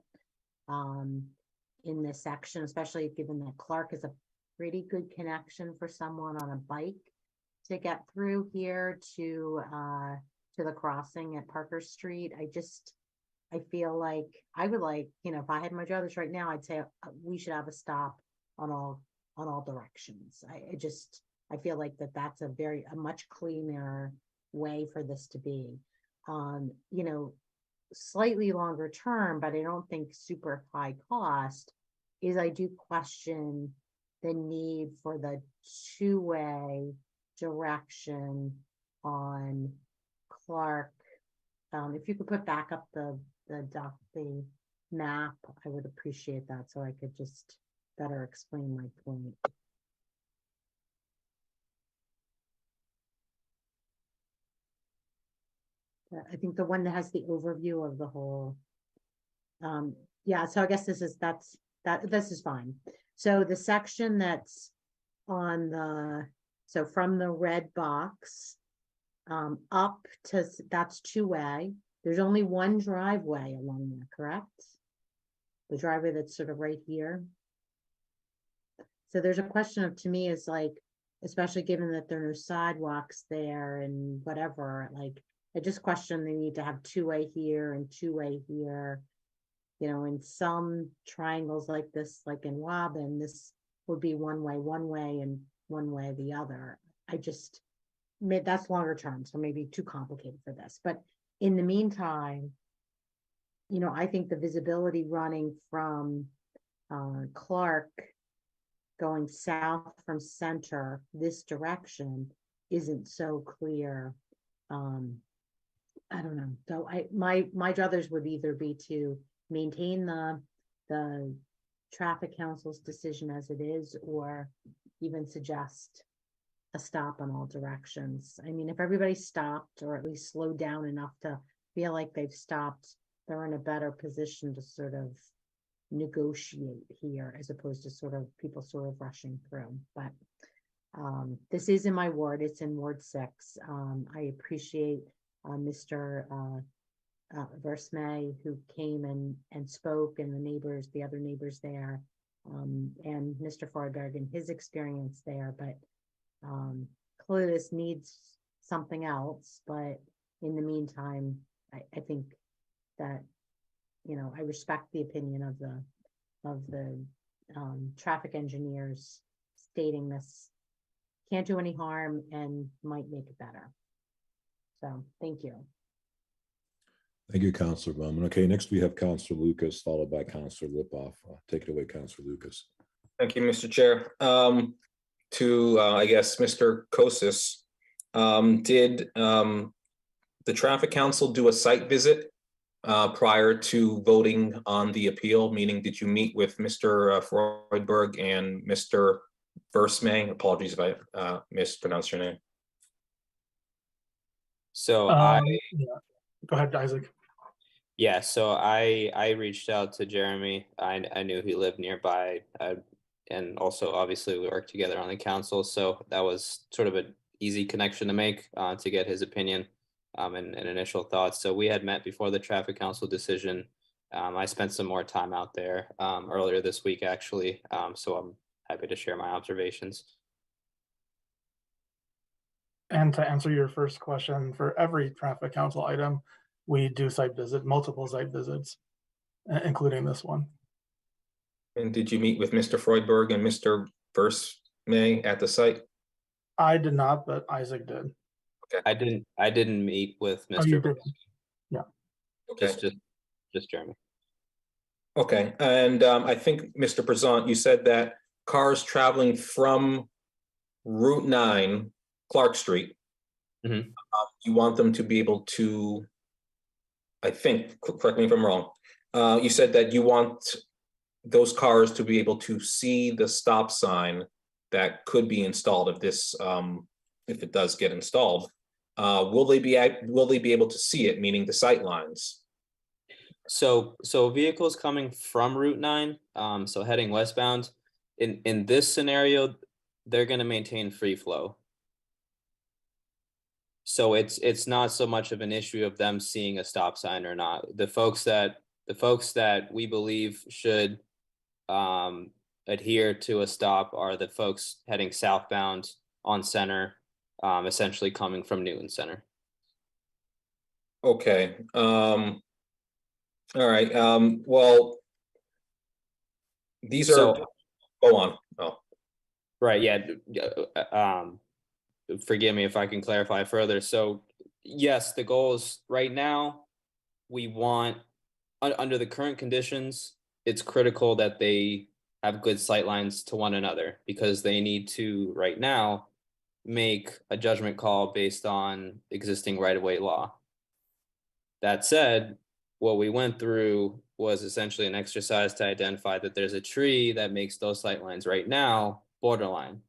in this section, especially given that Clark is a pretty good connection for someone on a bike to get through here to the crossing at Parker Street. I feel like I would like, if I had my druthers right now, I'd say we should have a stop on all directions. I feel like that's a much cleaner way for this to be. Slightly longer term, but I don't think super high cost, is I do question the need for the 2-way direction on Clark. If you could put back up the map, I would appreciate that, so I could just better explain my point. I think the one that has the overview of the whole. Yeah, so I guess this is fine. So the section that's so from the red box up to, that's 2-way. There's only one driveway along there, correct? The driveway that's sort of right here. So there's a question to me is like, especially given that there are no sidewalks there and whatever, like, I just question they need to have 2-way here and 2-way here. In some triangles like this, like in Woburn, this would be one way and one way the other. I just, that's longer term, so maybe too complicated for this, but in the meantime, I think the visibility running from Clark going south from Center this direction isn't so clear. I don't know. So my druthers would either be to maintain the traffic council's decision as it is, or even suggest a stop on all directions. I mean, if everybody stopped or at least slowed down enough to feel like they've stopped, they're in a better position to sort of negotiate here as opposed to sort of people sort of rushing through. But this is in my ward, it's in Ward 6. I appreciate Mr. Versme, who came and spoke, and the other neighbors there, and Mr. Farberg and his experience there. But clearly this needs something else. But in the meantime, I think that, I respect the opinion of the traffic engineers stating this can't do any harm and might make it better. So thank you. Thank you, Councilor Bowman. Okay, next we have Councilor Lucas, followed by Councilor Lipoff. Take it away, Councilor Lucas. Thank you, Mr. Chair. I guess, Mr. Kosis, did the Traffic Council do a site visit prior to voting on the appeal? Meaning, did you meet with Mr. Freudberg and Mr. Versme? Apologies if I mispronounced your name. So Go ahead, Isaac. Yeah, so I reached out to Jeremy. I knew he lived nearby, and also obviously we worked together on the council, so that was sort of an easy connection to make to get his opinion and initial thoughts. So we had met before the traffic council decision. I spent some more time out there earlier this week, actually, so I'm happy to share my observations. And to answer your first question, for every traffic council item, we do multiple site visits, including this one. And did you meet with Mr. Freudberg and Mr. Versme at the site? I did not, but Isaac did. Okay. I didn't meet with Mr. you did. Yeah. Okay. Just Jeremy. Okay, and I think, Mr. Prezant, you said that cars traveling from Route 9, Clark Street, you want them to be able to, I think, correct me if I'm wrong, you said that you want those cars to be able to see the stop sign that could be installed if this, if it does get installed. Will they be able to see it, meaning the sight lines? So vehicles coming from Route 9, so heading westbound, in this scenario, they're going to maintain free flow. So it's not so much of an issue of them seeing a stop sign or not. The folks that we believe should adhere to a stop are the folks heading southbound on Center, essentially coming from Newton Center. Okay. All right. Well, these are. Go on. Oh. Right. Yeah. Forgive me if I can clarify further. So yes, the goal is right now, we want, under the current conditions, it's critical that they have good sight lines to one another, because they need to right now make a judgment call based on existing right-of-way law. That said, what we went through was essentially an exercise to identify that there's a tree that makes those sight lines right now borderline.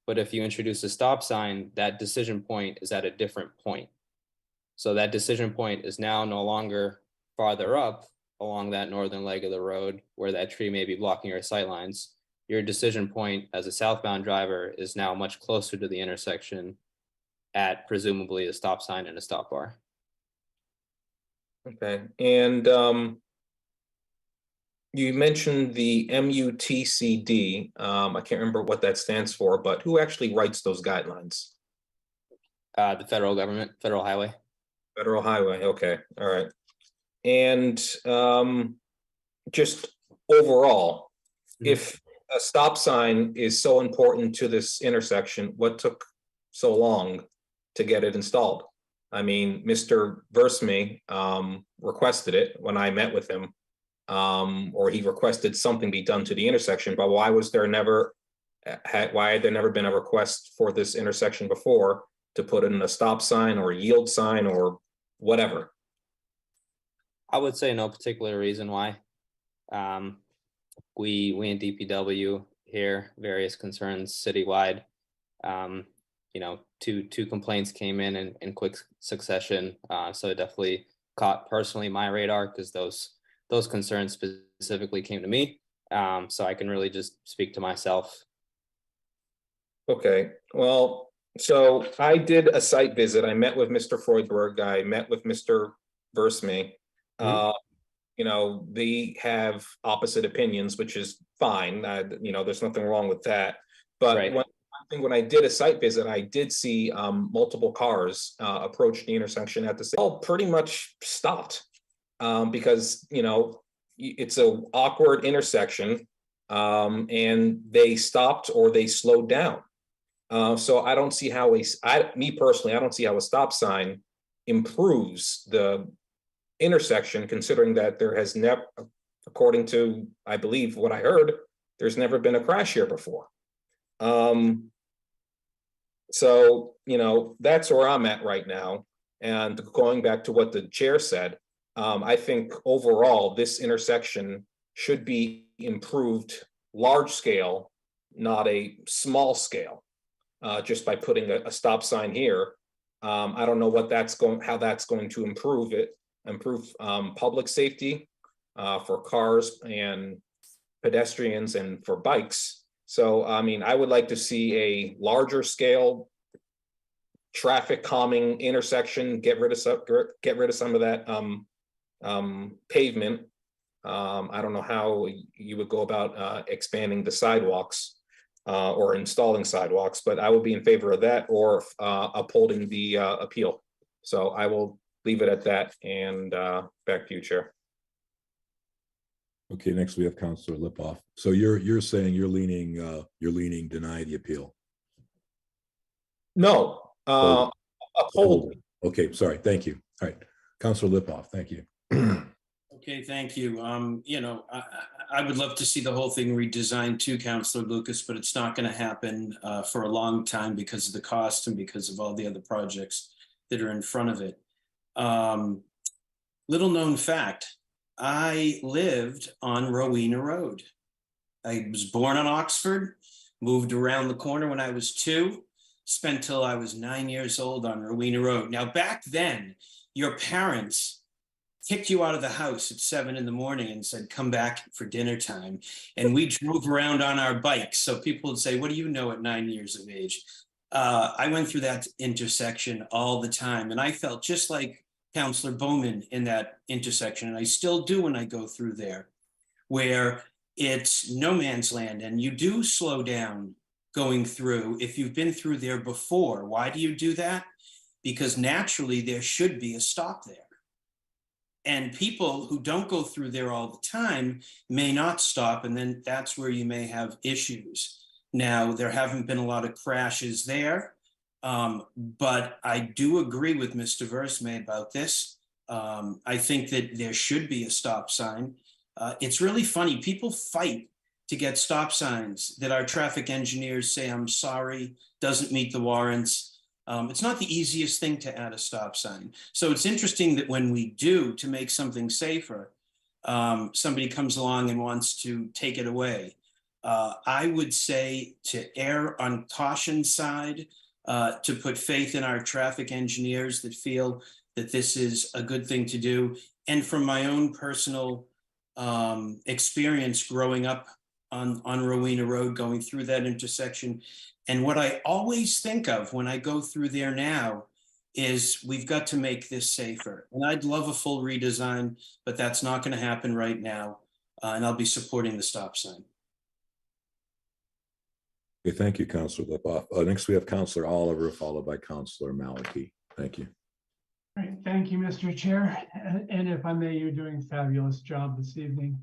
But if you introduce a stop sign, that decision point is at a different point. So that decision point is now no longer farther up along that northern leg of the road where that tree may be blocking your sight lines. Your decision point as a southbound driver is now much closer to the intersection at presumably a stop sign and a stop bar. Okay, and you mentioned the MUTCD. I can't remember what that stands for, but who actually writes those guidelines? The federal government, Federal Highway. Federal Highway, okay, all right. And just overall, if a stop sign is so important to this intersection, what took so long to get it installed? I mean, Mr. Versme requested it when I met with him, or he requested something be done to the intersection, but why was there never, why had there never been a request for this intersection before to put in a stop sign or a yield sign or whatever? I would say no particular reason why. We in DPW hear various concerns citywide. You know, two complaints came in quick succession, so it definitely caught personally my radar because those concerns specifically came to me. So I can really just speak to myself. Okay, well, so I did a site visit. I met with Mr. Freudberg. I met with Mr. Versme. You know, they have opposite opinions, which is fine. You know, there's nothing wrong with that. But Right. one thing, when I did a site visit, I did see multiple cars approach the intersection at the same. All pretty much stopped because, you know, it's a awkward intersection, and they stopped or they slowed down. So I don't see how me personally, I don't see how a stop sign improves the intersection, considering that there has never, according to, I believe what I heard, there's never been a crash here before. So, you know, that's where I'm at right now. And going back to what the chair said, I think overall this intersection should be improved large scale, not a small scale, just by putting a stop sign here. I don't know what how that's going to improve public safety for cars and pedestrians and for bikes. So, I mean, I would like to see a larger scale traffic calming intersection, get rid of some of that pavement. I don't know how you would go about expanding the sidewalks or installing sidewalks, but I would be in favor of that or upholding the appeal. So I will leave it at that, and back to you, Chair. Okay, next we have Councilor Lipoff. So you're saying you're leaning deny the appeal? No, uphold. Okay, sorry, thank you. All right, Councilor Lipoff, thank you. Okay, thank you. You know, I would love to see the whole thing redesigned too, Councilor Lucas, but it's not going to happen for a long time because of the cost and because of all the other projects that are in front of it. Little known fact, I lived on Rowena Road. I was born on Oxford, moved around the corner when I was 2, spent till I was 9 years old on Rowena Road. Now, back then, your parents kicked you out of the house at 7 in the morning and said, come back for dinner time. And we drove around on our bikes. So people would say, what do you know at 9 years of age? I went through that intersection all the time. And I felt just like Councilor Bowman in that intersection. And I still do when I go through there, where it's no man's land. And you do slow down going through if you've been through there before. Why do you do that? Because naturally there should be a stop there. And people who don't go through there all the time may not stop, and then that's where you may have issues. Now, there haven't been a lot of crashes there, but I do agree with Mr. Versme about this. I think that there should be a stop sign. It's really funny. People fight to get stop signs that our traffic engineers say, I'm sorry, doesn't meet the warrants. It's not the easiest thing to add a stop sign. So it's interesting that when we do to make something safer, somebody comes along and wants to take it away. I would say to err on caution's side, to put faith in our traffic engineers that feel that this is a good thing to do. And from my own personal experience growing up on Rowena Road, going through that intersection, and what I always think of when I go through there now is we've got to make this safer. And I'd love a full redesign, but that's not going to happen right now. And I'll be supporting the stop sign. Okay, thank you, Councilor Lipoff. Next, we have Councilor Oliver, followed by Councilor Maliki. Thank you. Great, thank you, Mr. Chair. And if I may, you're doing a fabulous job this evening.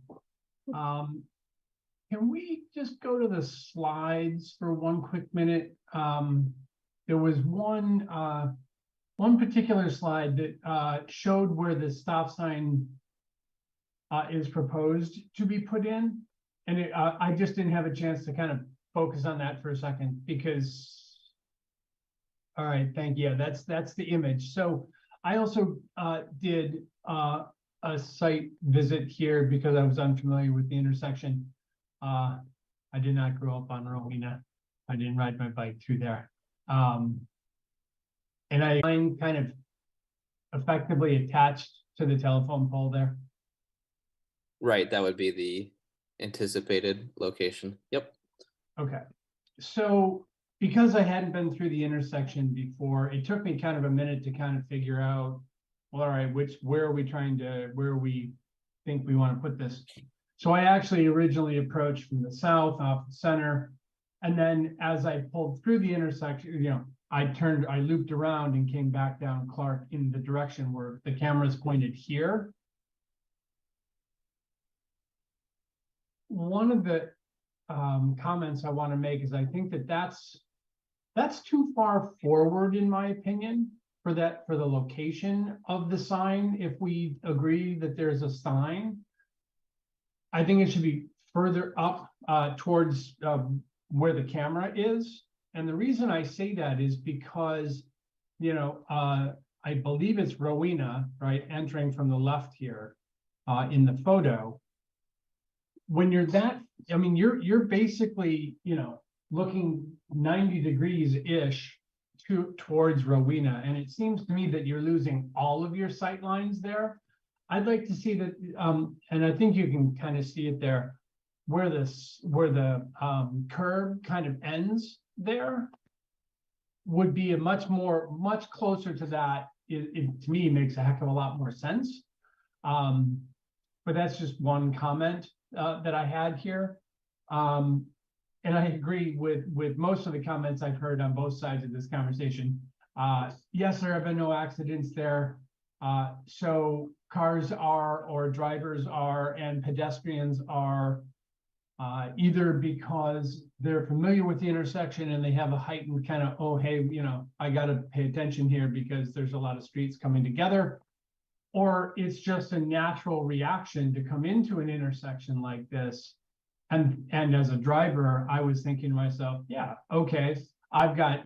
can we just go to the slides for one quick minute? There was one particular slide that showed where the stop sign is proposed to be put in. And I just didn't have a chance to kind of focus on that for a second because, all right, thank you. Yeah, that's the image. So I also did a site visit here because I was unfamiliar with the intersection. I did not grow up on Rowena. I didn't ride my bike through there. And I find kind of effectively attached to the telephone pole there. Right, that would be the anticipated location. Yep. Okay, so because I hadn't been through the intersection before, it took me kind of a minute to kind of figure out, well, all right, where we think we want to put this. So I actually originally approached from the south off the center. And then as I pulled through the intersection, I looped around and came back down Clark in the direction where the camera's pointed here. One of the comments I want to make is I think that's too far forward, in my opinion, for the location of the sign. If we agree that there's a sign, I think it should be further up towards where the camera is. And the reason I say that is because, I believe it's Rowena, right, entering from the left here in the photo. When you're you're basically, looking 90 degrees-ish towards Rowena. And it seems to me that you're losing all of your sight lines there. I'd like to see that, and I think you can kind of see it there, where the curb kind of ends there would be much closer to that. It to me makes a heck of a lot more sense. But that's just one comment that I had here. And I agree with most of the comments I've heard on both sides of this conversation. Yes, there have been no accidents there. So cars are, or drivers are, and pedestrians are either because they're familiar with the intersection and they have a heightened kind of, oh, hey, I got to pay attention here because there's a lot of streets coming together, or it's just a natural reaction to come into an intersection like this. And as a driver, I was thinking to myself, yeah, okay, I've got,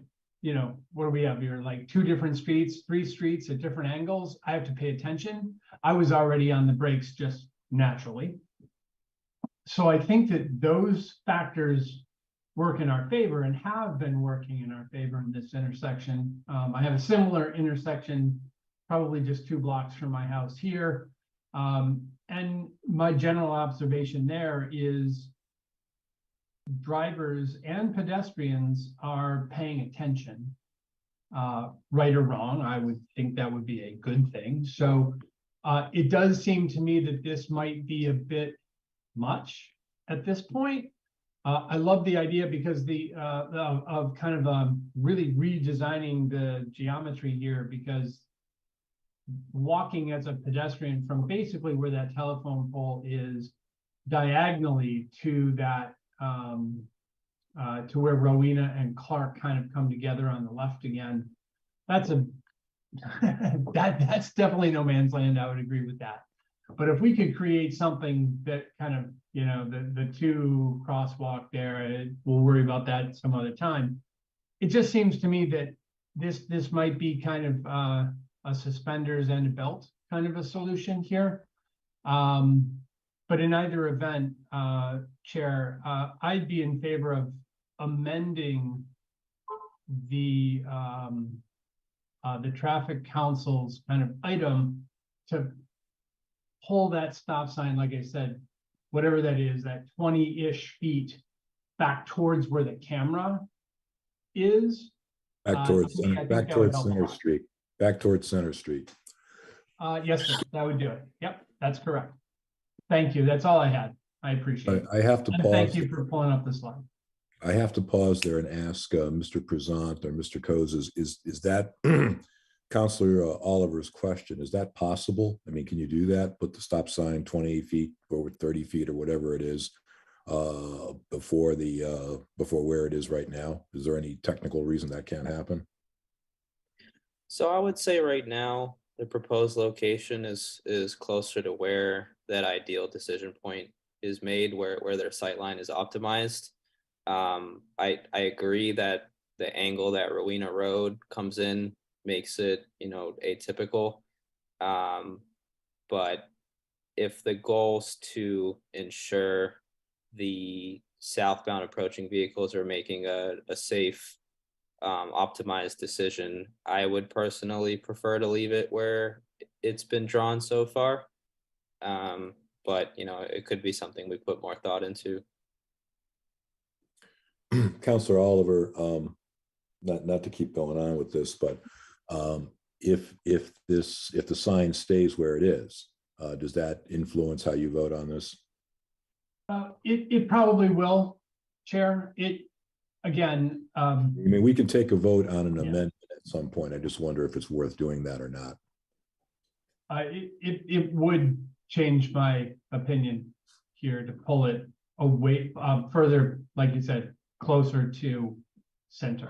what do we have here? Like 2 different streets, 3 streets at different angles. I have to pay attention. I was already on the brakes just naturally. So I think that those factors work in our favor and have been working in our favor in this intersection. I have a similar intersection, probably just 2 blocks from my house here. And my general observation there is drivers and pedestrians are paying attention, right or wrong. I would think that would be a good thing. So it does seem to me that this might be a bit much at this point. I love the idea because of kind of really redesigning the geometry here, because walking as a pedestrian from basically where that telephone pole is diagonally to that to where Rowena and Clark kind of come together on the left again. That's that's definitely no man's land. I would agree with that. But if we could create something that kind of, the 2 crosswalk there, we'll worry about that some other time. It just seems to me that this might be kind of a suspenders and a belt kind of a solution here. But in either event, Chair, I'd be in favor of amending the traffic council's kind of item to pull that stop sign, like I said, whatever that is, that 20-ish feet back towards where the camera is. Back towards Center Street. Back towards Center Street. Yes, sir, that would do it. Yep, that's correct. Thank you. That's all I had. I appreciate it. I have to And pause. thank you for pulling up the slide. I have to pause there and ask Mr. Prezant or Mr. Coase, is that Councilor Oliver's question, is that possible? I mean, can you do that? Put the stop sign 20 feet or 30 feet or whatever it is before before where it is right now? Is there any technical reason that can't happen? So I would say right now, the proposed location is closer to where that ideal decision point is made, where their sight line is optimized. I agree that the angle that Rowena Road comes in makes it, atypical. But if the goal's to ensure the southbound approaching vehicles are making a safe, optimized decision, I would personally prefer to leave it where it's been drawn so far. But it could be something we put more thought into. Councillor Oliver, not to keep going on with this, but if the sign stays where it is, does that influence how you vote on this? It probably will, Chair. Again. I mean, we can take a vote on an amendment at some point. I just wonder if it's worth doing that or not. It would change my opinion here to pull it away further, like you said, closer to center.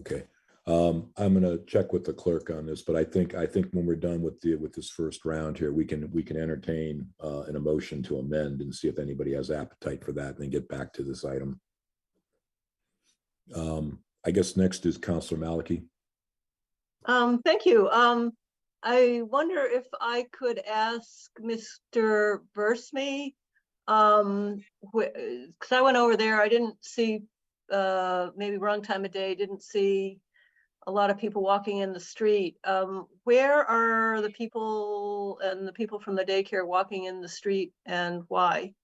Okay. I'm going to check with the clerk on this, but I think when we're done with this first round here, we can entertain an motion to amend and see if anybody has appetite for that, and then get back to this item. I guess next is Councillor Maliki. Thank you. I wonder if I could ask Mr. Versme, because I went over there, I didn't see, maybe wrong time of day, didn't see a lot of people walking in the street. Where are the people and the people from the daycare walking in the street, and why?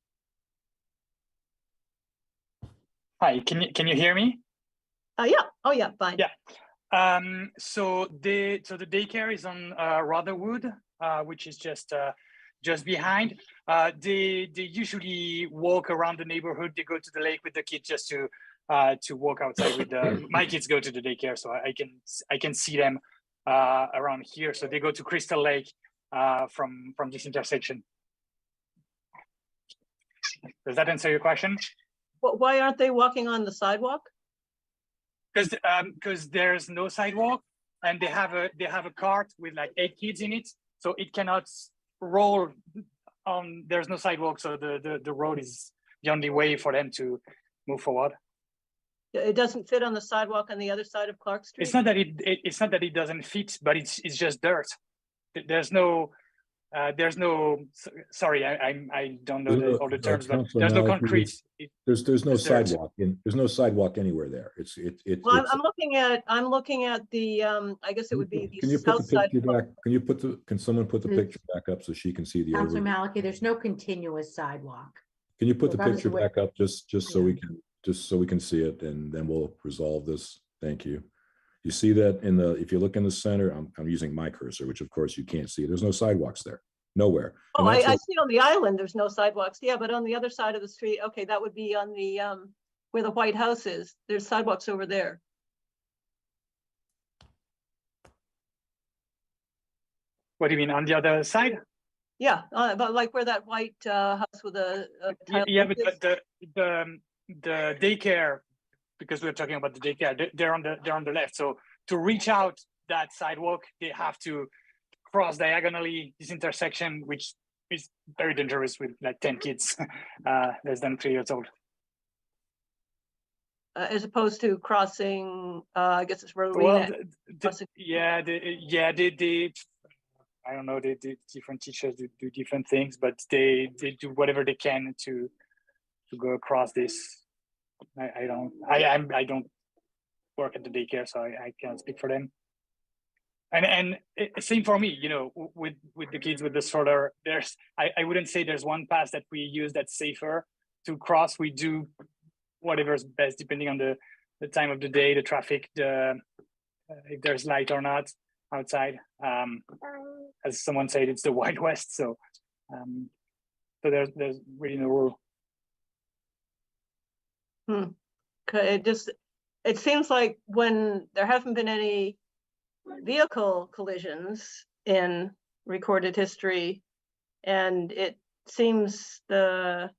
Hi, can you hear me? Yeah. Oh yeah, fine. Yeah. So the daycare is on Rotherwood, which is just behind. They usually walk around the neighborhood. They go to the lake with the kids just to walk outside with my kids go to the daycare, so I can see them around here. So they go to Crystal Lake from this intersection. Does that answer your question? Well, why aren't they walking on the sidewalk? Because there's no sidewalk, and they have a cart with like 8 kids in it, so it cannot roll on. There's no sidewalk, so the road is the only way for them to move forward. It doesn't fit on the sidewalk on the other side of Clark Street. It's not that it doesn't fit, but it's just dirt. There's no sorry, I don't know all the terms, but there's no concrete. There's no sidewalk there's no sidewalk anywhere there. Well, I'm looking at the I guess it would be the south side. Can someone put the picture back up so she can see the Councilor overview? Maliki, there's no continuous sidewalk. Can you put the Well, that is picture the way- back up just so we can see it, and then we'll resolve this. Thank you. You see that if you look in the center, I'm using my cursor, which of course you can't see. There's no sidewalks there, nowhere. Oh, I see on the island, there's no sidewalks. Yeah, but on the other side of the street, okay, that would be on the where the White House is. There's sidewalks over there. What do you mean on the other side? Yeah, but like where that white house with a yeah, but the daycare, because we're talking about the daycare, they're on the left. So to reach out that sidewalk, they have to cross diagonally this intersection, which is very dangerous with like 10 kids less than 3 years old. As opposed to crossing, I guess it's Rowena. Well, I don't know, the different teachers do different things, but they do whatever they can to go across this. I don't work at the daycare, so I can't speak for them. And same for me, with the kids with the stroller, I wouldn't say there's one path that we use that's safer to cross. We do whatever's best depending on the time of the day, the traffic, if there's light or not outside. As someone said, it's the Wild West, so there's really no rule. Okay, it seems like when there haven't been any vehicle collisions in recorded history, and it seems the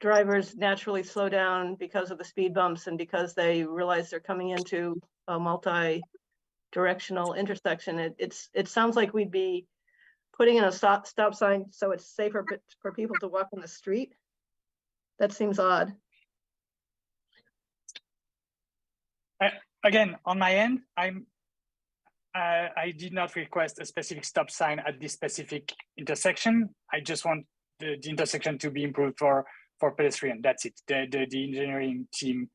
drivers naturally slow down because of the speed bumps and because they realize they're coming into a multi-directional intersection. It sounds like we'd be putting in a stop sign so it's safer for people to walk on the street. That seems odd. Again, on my end, I did not request a specific stop sign at this specific intersection. I just want the intersection to be improved for pedestrian. That's it. The engineering team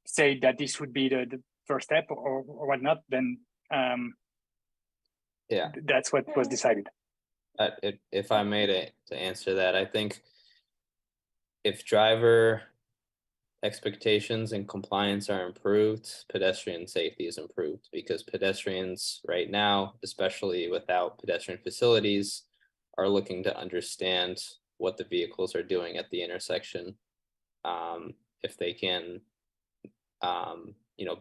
said that this would be the first step or whatnot. Then Yeah, that's what was decided. if I may to answer that, I think if driver expectations and compliance are improved, pedestrian safety is improved, because pedestrians right now, especially without pedestrian facilities, are looking to understand what the vehicles are doing at the intersection. If they can,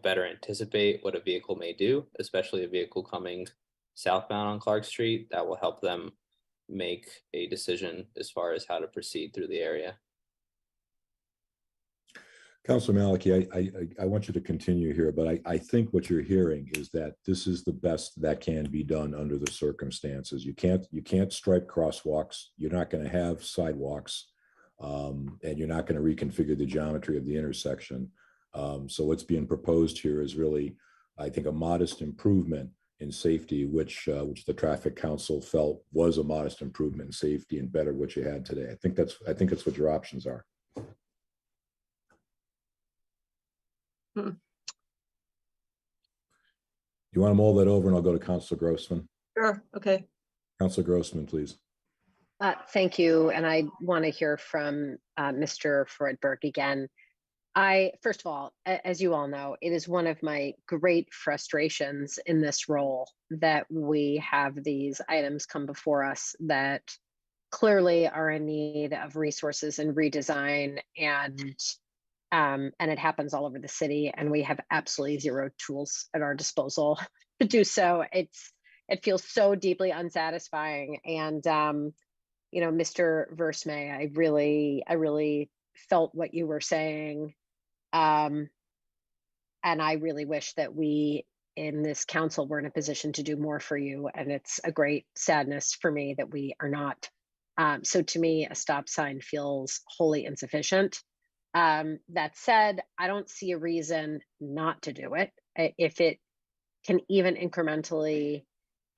better anticipate what a vehicle may do, especially a vehicle coming southbound on Clark Street, that will help them make a decision as far as how to proceed through the area. Councilor Maliki, I want you to continue here, but I think what you're hearing is that this is the best that can be done under the circumstances. You can't stripe crosswalks. You're not going to have sidewalks, and you're not going to reconfigure the geometry of the intersection. So what's being proposed here is really, I think, a modest improvement in safety, which the Traffic Council felt was a modest improvement in safety and better what you had today. I think that's what your options are. You want to mull that over, and I'll go to Councilor Grossman. Sure. Okay. Councilor Grossman, please. Thank you. And I want to hear from Mr. Freudberg again. First of all, as you all know, it is one of my great frustrations in this role that we have these items come before us that clearly are in need of resources and redesign, and it happens all over the city, and we have absolutely zero tools at our disposal to do so. It feels so deeply unsatisfying. And Mr. Versmay, I really felt what you were saying. And I really wish that we in this council were in a position to do more for you. And it's a great sadness for me that we are not. So to me, a stop sign feels wholly insufficient. That said, I don't see a reason not to do it. If it can even incrementally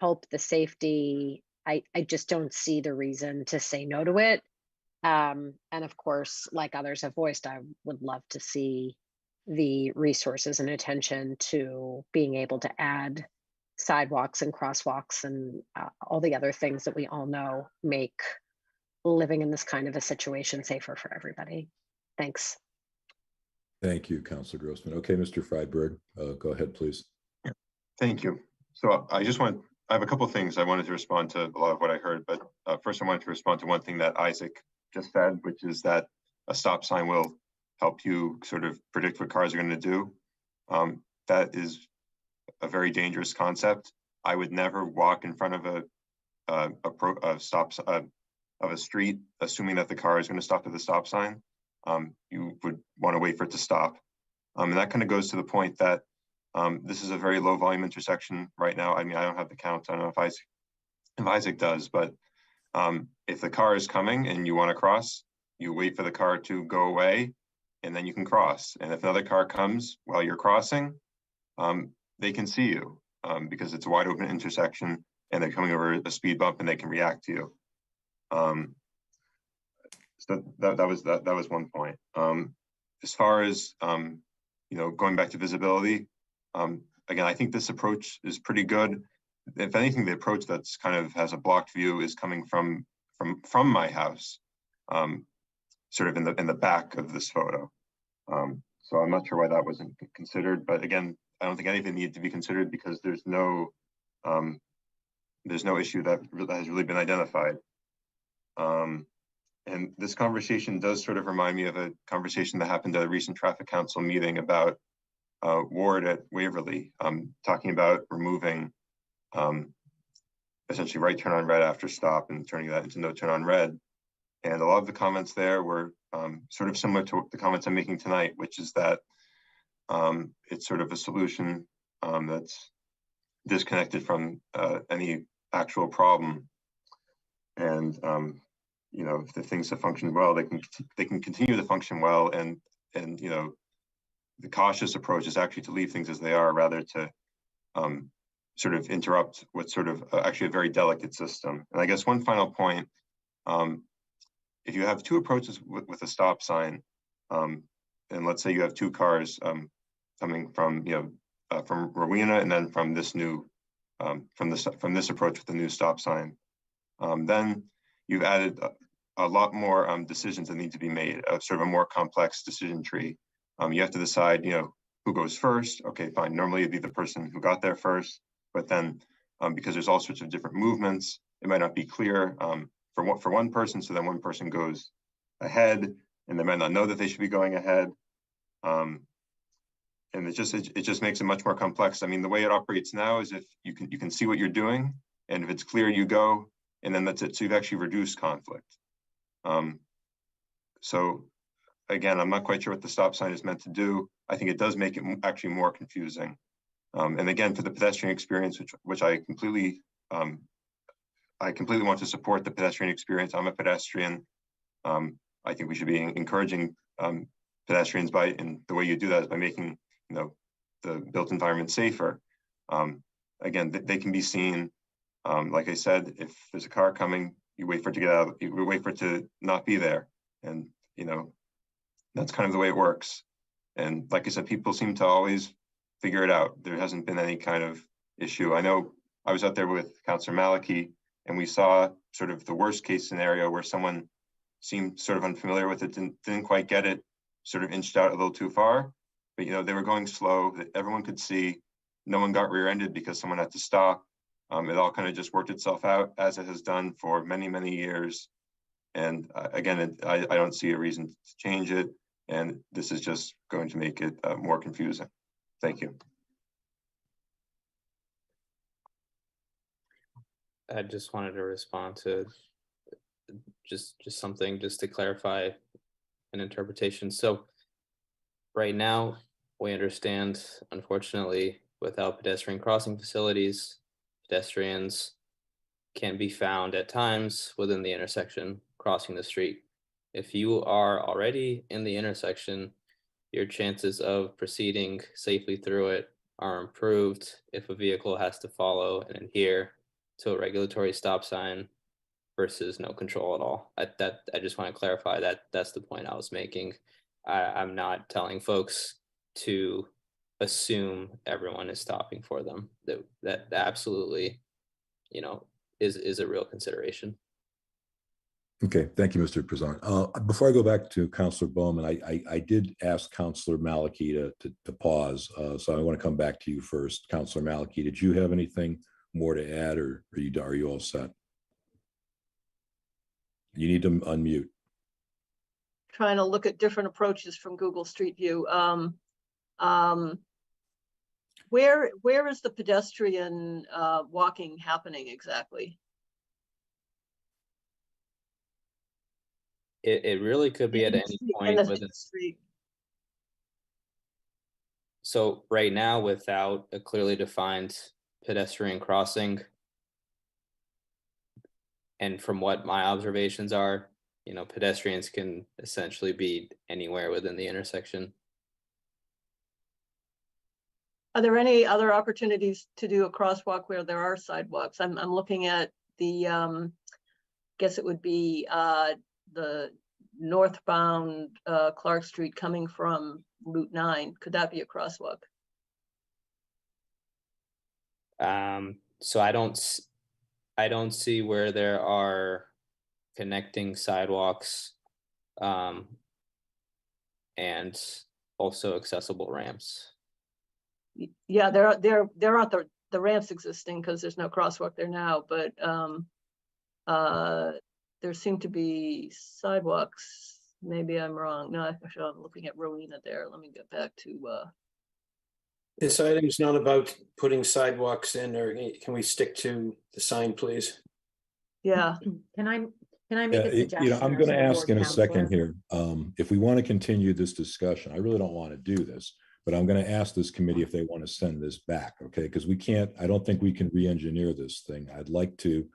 help the safety, I just don't see the reason to say no to it. And of course, like others have voiced, I would love to see the resources and attention to being able to add sidewalks and crosswalks and all the other things that we all know make living in this kind of a situation safer for everybody. Thanks. Thank you, Councilor Grossman. Okay, Mr. Freudberg, go ahead, please. Thank you. So I have a couple of things I wanted to respond to a lot of what I heard, but first I wanted to respond to one thing that Isaac just said, which is that a stop sign will help you sort of predict what cars are going to do. That is a very dangerous concept. I would never walk in front of a street assuming that the car is going to stop at the stop sign. You would want to wait for it to stop. And that kind of goes to the point that this is a very low volume intersection right now. I mean, I don't have the count. I don't know if Isaac does, but if the car is coming and you want to cross, you wait for the car to go away and then you can cross. And if another car comes while you're crossing, they can see you because it's a wide open intersection and they're coming over a speed bump and they can react to you. So that was one point. As far as going back to visibility, again, I think this approach is pretty good. If anything, the approach that's kind of has a blocked view is coming from my house, sort of in the back of this photo. So I'm not sure why that wasn't considered, but again, I don't think anything needed to be considered because there's no issue that has really been identified. And this conversation does sort of remind me of a conversation that happened at a recent Traffic Council meeting about Ward at Waverly, talking about removing essentially right turn on red after stop and turning that into no turn on red. And a lot of the comments there were sort of similar to the comments I'm making tonight, which is that it's sort of a solution that's disconnected from any actual problem. And you know, if the things have functioned well, they can continue to function well. And you know, the cautious approach is actually to leave things as they are, rather to sort of interrupt what's sort of actually a very delicate system. And I guess one final point, if you have two approaches with a stop sign, and let's say you have two cars coming from, you know, from Rowena and then from this new, from this approach with the new stop sign, then you've added a lot more decisions that need to be made, sort of a more complex decision tree. You have to decide, you know, who goes first. Okay, fine. Normally it'd be the person who got there first, but then because there's all sorts of different movements, it might not be clear for one person. So then one person goes ahead, and they might not know that they should be going ahead. And it just makes it much more complex. I mean, the way it operates now is if you can see what you're doing, and if it's clear, you go, and then that's it. So you've actually reduced conflict. So again, I'm not quite sure what the stop sign is meant to do. I think it does make it actually more confusing. And again, for the pedestrian experience, which I completely want to support the pedestrian experience. I'm a pedestrian. I think we should be encouraging pedestrians and the way you do that is by making, you know, the built environment safer. Again, they can be seen. Like I said, if there's a car coming, you wait for it to get out. You wait for it to not be there, and you know, that's kind of the way it works. And like I said, people seem to always figure it out. There hasn't been any kind of issue. I know I was out there with Councillor Maliki, and we saw sort of the worst case scenario where someone seemed sort of unfamiliar with it, didn't quite get it, sort of inched out a little too far. But you know, they were going slow, that everyone could see. No one got rear-ended because someone had to stop. It all kind of just worked itself out, as it has done for many, many years. And again, I don't see a reason to change it. And this is just going to make it more confusing. Thank you. I just wanted to respond to just something just to clarify an interpretation. So right now, we understand, unfortunately, without pedestrian crossing facilities, pedestrians can be found at times within the intersection crossing the street. If you are already in the intersection, your chances of proceeding safely through it are improved if a vehicle has to follow and adhere to a regulatory stop sign versus no control at all. I just want to clarify that that's the point I was making. I'm not telling folks to assume everyone is stopping for them. That absolutely, you know, is a real consideration. Okay, thank you, Mr. Prezant. Before I go back to Councillor Bowman, I did ask Councillor Maliki to pause, so I want to come back to you first. Councillor Maliki, did you have anything more to add, or are you all set? You need to unmute. Trying to look at different approaches from Google Street View. Where is the pedestrian walking happening exactly? It really could be at any point within the street. So right now, without a clearly defined pedestrian crossing, and from what my observations are, you know, pedestrians can essentially be anywhere within the intersection. Are there any other opportunities to do a crosswalk where there are sidewalks? I'm looking at the, guess it would be the northbound Clark Street coming from Route 9. Could that be a crosswalk? So I don't see where there are connecting sidewalks and also accessible ramps. Yeah, there aren't the ramps existing because there's no crosswalk there now, but there seem to be sidewalks. Maybe I'm wrong. No, actually, I'm looking at Rowena there. Let me get back to. This item is not about putting sidewalks in, or can we stick to the sign, please? Yeah. Can I Can I make a suggestion? You know, I'm as going to the ask board in a second counselor? here, if we want to continue this discussion, I really don't want to do this, but I'm going to ask this committee if they want to send this back, okay? Because we can't, I don't think we can re-engineer this thing. I'd like to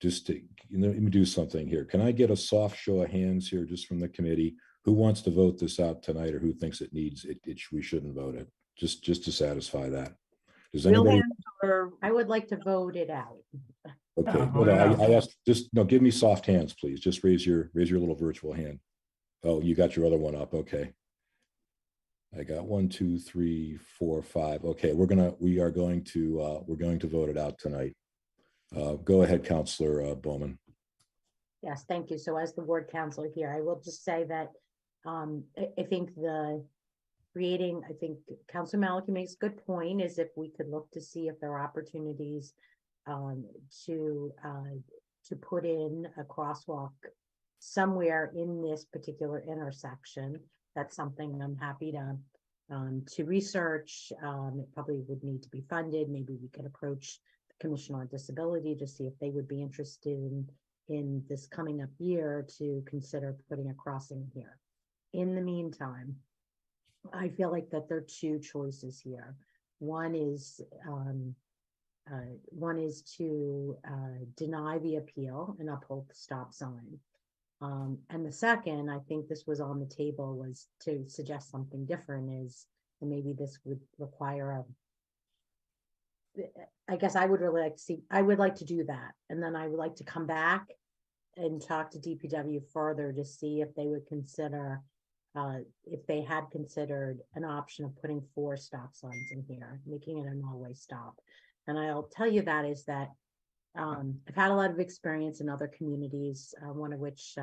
just to, let me do something here. Can I get a soft show of hands here just from the committee? Who wants to vote this out tonight, or who thinks it needs it? We shouldn't vote it, just to satisfy that. Does anybody? I would like to vote it out. Okay, Yeah, hold vote on. it out. I asked, just, no, give me soft hands, please. Just raise your little virtual hand. Oh, you got your other one up. Okay. I got 1, 2, 3, 4, 5. Okay, we are going to vote it out tonight. Go ahead, Counselor Bowman. Yes, thank you. So as the ward counselor here, I will just say that I think I think Councilor Maliki makes a good point, is if we could look to see if there are opportunities to put in a crosswalk somewhere in this particular intersection. That's something I'm happy to research. It probably would need to be funded. Maybe we could approach the Commission on Disability to see if they would be interested in this coming up year to consider putting a crossing here. In the meantime, I feel like that there are two choices here. One is to deny the appeal and uphold the stop sign. And the second, I think this was on the table, was to suggest something different, is, and maybe this would require I guess I would really like to see, I would like to do that. And then I would like to come back and talk to DPW further to see if they would consider, if they had considered an option of putting 4 stop signs in here, making it an all-way stop. And I'll tell you that is that I've had a lot of experience in other communities, one of which,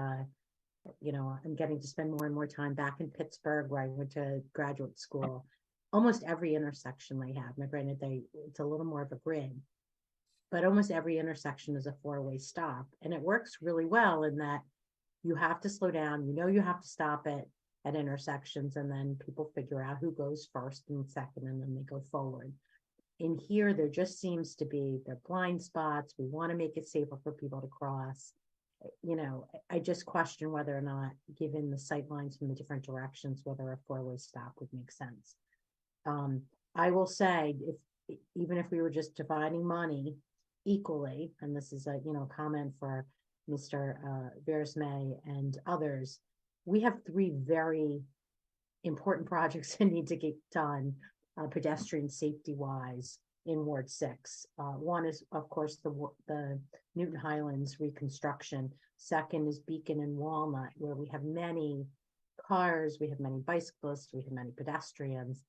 you know, I'm getting to spend more and more time back in Pittsburgh, where I went to graduate school. Almost every intersection they have, now granted, it's a little more of a grid, but almost every intersection is a 4-way stop. And it works really well in that you have to slow down, you know, you have to stop it at intersections, and then people figure out who goes first and second, and then they go forward. In here, there just seems to be the blind spots. We want to make it safer for people to cross. You know, I just question whether or not, given the sight lines from the different directions, whether a 4-way stop would make sense. I will say, even if we were just dividing money equally, and this is a, you know, comment for Mr. Versmay and others, we have 3 very important projects that need to get done pedestrian safety wise in Ward 6. One is, of course, the Newton Highlands reconstruction. Second is Beacon and Walnut, where we have many cars, we have many bicyclists, we have many pedestrians,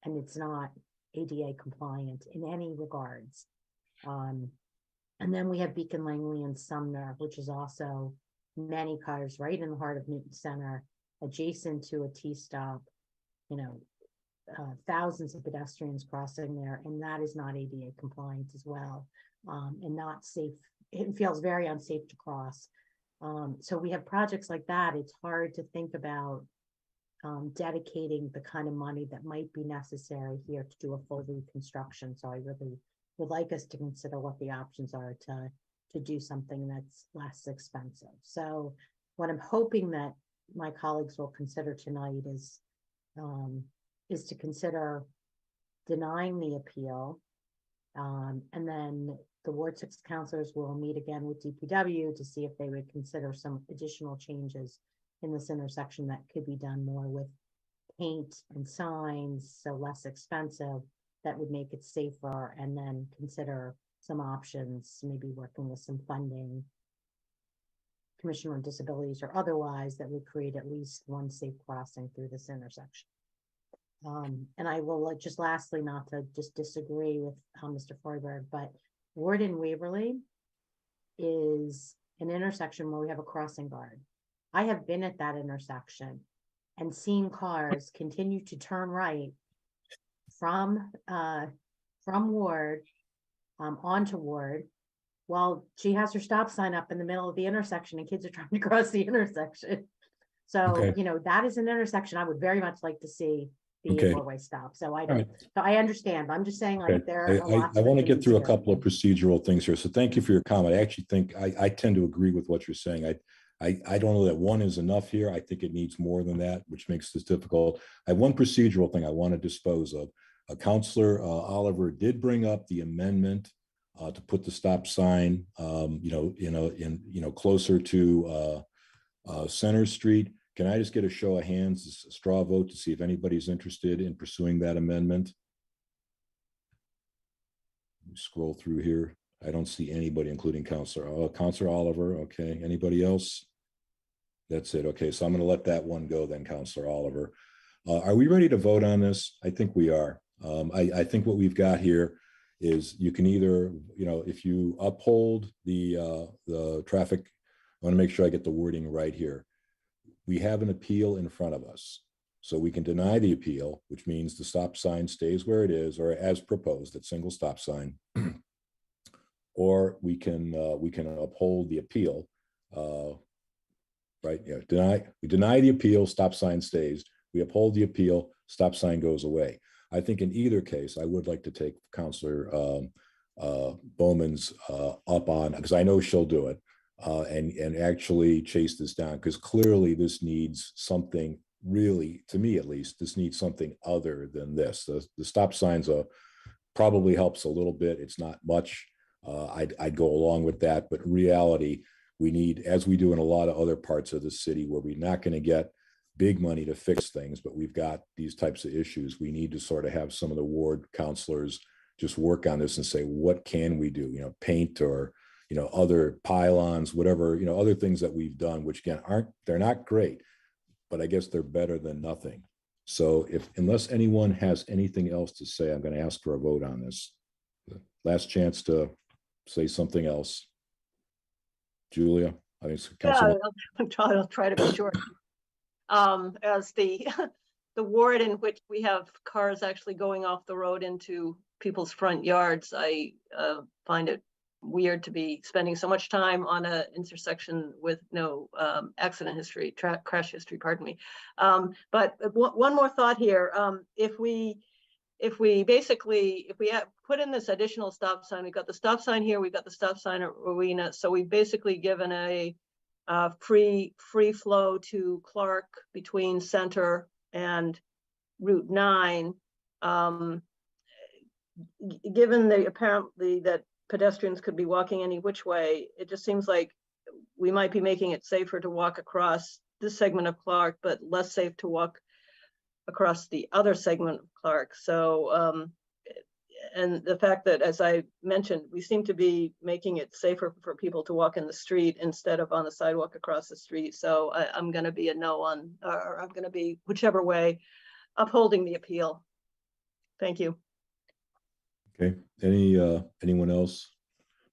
and it's not ADA compliant in any regards. And then we have Beacon, Langley, and Sumner, which is also many cars right in the heart of Newton Center, adjacent to a T-stop, you know, thousands of pedestrians crossing there, and that is not ADA compliant as well, and not safe. It feels very unsafe to cross. So we have projects like that. It's hard to think about dedicating the kind of money that might be necessary here to do a full reconstruction. So I really would like us to consider what the options are to do something that's less expensive. So what I'm hoping that my colleagues will consider tonight is to consider denying the appeal. And then the Ward 6 councilors will meet again with DPW to see if they would consider some additional changes in this intersection that could be done more with paint and signs, so less expensive, that would make it safer, and then consider some options, maybe working with some funding, Commission on Disabilities or otherwise, that would create at least one safe crossing through this intersection. And I will just lastly, not to just disagree with Mr. Freuberg, but Ward in Waverly is an intersection where we have a crossing guard. I have been at that intersection and seen cars continue to turn right from Ward onto Ward while she has her stop sign up in the middle of the intersection and kids are trying to cross the intersection. So, Okay. you know, that is an intersection I would very much like to see be Okay. a four-way stop. So I All don't, right. so I understand. I'm just saying like Okay. there are lots I of want to get things through a here. couple of procedural things here. So thank you for your comment. I actually think I tend to agree with what you're saying. I don't know that one is enough here. I think it needs more than that, which makes this difficult. I have one procedural thing I want to dispose of. Councilor Oliver did bring up the amendment to put the stop sign, closer to Center Street. Can I just get a show of hands, a straw vote to see if anybody's interested in pursuing that amendment? Scroll through here. I don't see anybody, including Councilor Oliver. Okay, anybody else? That's it. Okay, so I'm going to let that one go then, Councilor Oliver. Are we ready to vote on this? I think we are. I think what we've got here is you can either, if you uphold the traffic, I want to make sure I get the wording right here. We have an appeal in front of us. So we can deny the appeal, which means the stop sign stays where it is, or as proposed, that single stop sign. Or we can uphold the appeal. Right? Yeah, we deny the appeal, stop sign stays. We uphold the appeal, stop sign goes away. I think in either case, I would like to take Councilor Bowman's up on, because I know she'll do it, and actually chase this down, because clearly this needs something really, to me at least, this needs something other than this. The stop signs probably helps a little bit. It's not much. I'd go along with that, but in reality, we need, as we do in a lot of other parts of the city where we're not going to get big money to fix things, but we've got these types of issues. We need to sort of have some of the ward counselors just work on this and say, what can we do? Paint or, other pylons, whatever, other things that we've done, which again, they're not great, but I guess they're better than nothing. So unless anyone has anything else to say, I'm going to ask for a vote on this. Last chance to say something else. Julia, I think it's I'll try to be short. As the ward in which we have cars actually going off the road into people's front yards, I find it weird to be spending so much time on an intersection with no accident history, crash history, pardon me. But one more thought here. If we put in this additional stop sign, we've got the stop sign here, we've got the stop sign at Rowena. So we've basically given a free flow to Clark between Center and Route 9. Given apparently that pedestrians could be walking any which way, it just seems like we might be making it safer to walk across this segment of Clark, but less safe to walk across the other segment of Clark. So, and the fact that, as I mentioned, we seem to be making it safer for people to walk in the street instead of on the sidewalk across the street. So I'm going to be a no on, or I'm going to be whichever way, upholding the appeal. Thank you. Okay. Anyone else?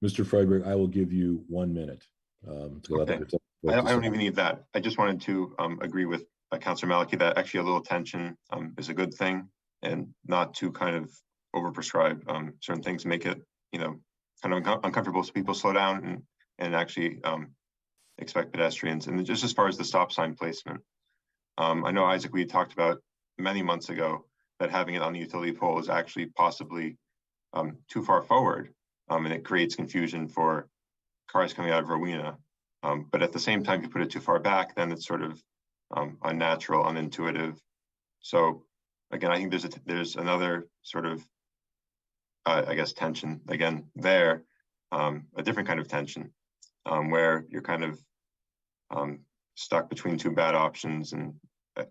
Mr. Friedberg, I will give you 1 minute. Okay. I don't even need that. I just wanted to agree with Councilor Maliki that actually a little tension is a good thing, and not to kind of overprescribe certain things, make it, kind of uncomfortable so people slow down and actually expect pedestrians. And just as far as the stop sign placement, I know, Isaac, we had talked about many months ago that having it on the utility pole is actually possibly too far forward, and it creates confusion for cars coming out of Rowena. But at the same time, if you put it too far back, then it's sort of unnatural, unintuitive. So again, I think there's another sort of, I guess, tension again there, a different kind of tension, where you're kind of stuck between two bad options. And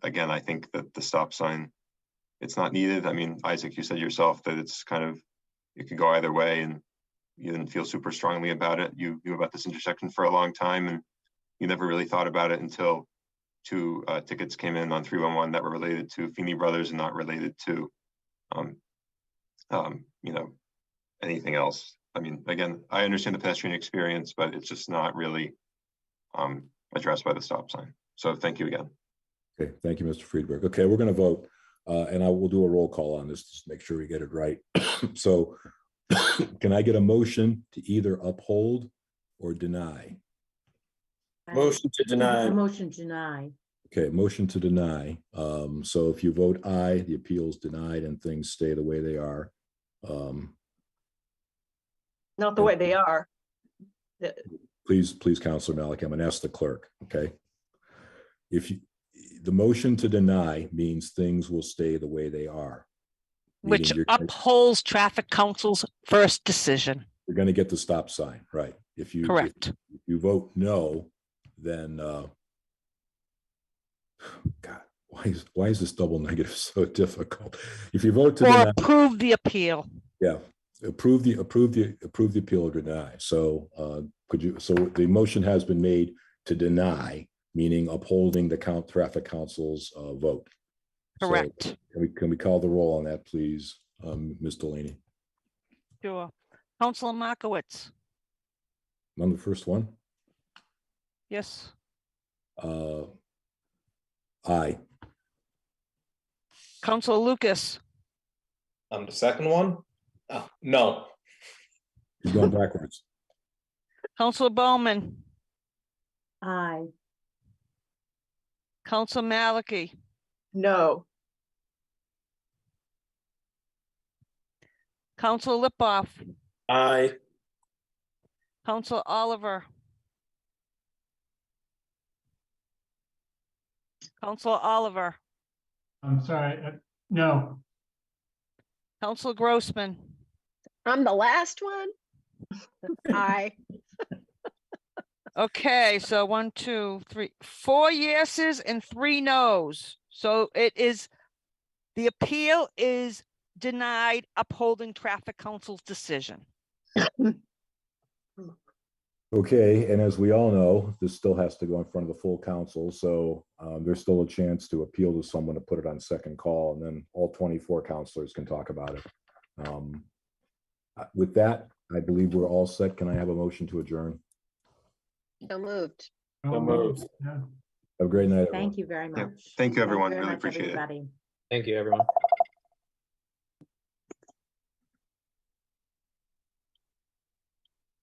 again, I think that the stop sign, it's not needed. I mean, Isaac, you said yourself that it's kind of, it could go either way, and you didn't feel super strongly about it. You knew about this intersection for a long time, and you never really thought about it until two tickets came in on 311 that were related to Feeney Brothers and not related to, anything else. I mean, again, I understand the pedestrian experience, but it's just not really addressed by the stop sign. So thank you again. Okay, thank you, Mr. Friedberg. Okay, we're going to vote, and I will do a roll call on this to make sure we get it right. So can I get a motion to either uphold or deny? Motion to deny. Motion to deny. Okay, motion to deny. So if you vote aye, the appeal is denied and things stay the way they are. Not the way they are. Please, Counselor Malik, I'm gonna ask the clerk, okay? If you, the motion to deny means things will stay the way they are. Which Meaning upholds traffic council's first decision. you're gonna get the stop sign, right? If you Correct. if you vote no, then God, why is this double negative so difficult? If you vote to Or deny, approve the appeal. yeah, approve the appeal or deny. So could you? So the motion has been made to deny, meaning upholding the traffic council's vote. Correct. So can we call the roll on that, please, Ms. Delaney? Sure. Councilor Markowitz. On the first one, Yes. aye. Councilor Lucas. The second one? No. He's going backwards. Councilor Bowman. Aye. Councilor Maliki. No. Councilor Lipoff. Aye. Councilor Oliver. Councilor Oliver. I'm sorry, no. Councilor Grossman. I'm the last one. Aye. Okay, so 1, 2, 3, 4 yeses and 3 nos. So it is, the appeal is denied, upholding traffic council's decision. Okay, and as we all know, this still has to go in front of the full council, so there's still a chance to appeal to someone to put it on second call, and then all 24 councilors can talk about it. With that, I believe we're all set. Can I have a motion to adjourn? So moved. So moved. Yeah. Have a great night, everyone. Thank you very Yeah, much. thank you, everyone. very Really much, appreciate it. everybody. Thank you, everyone.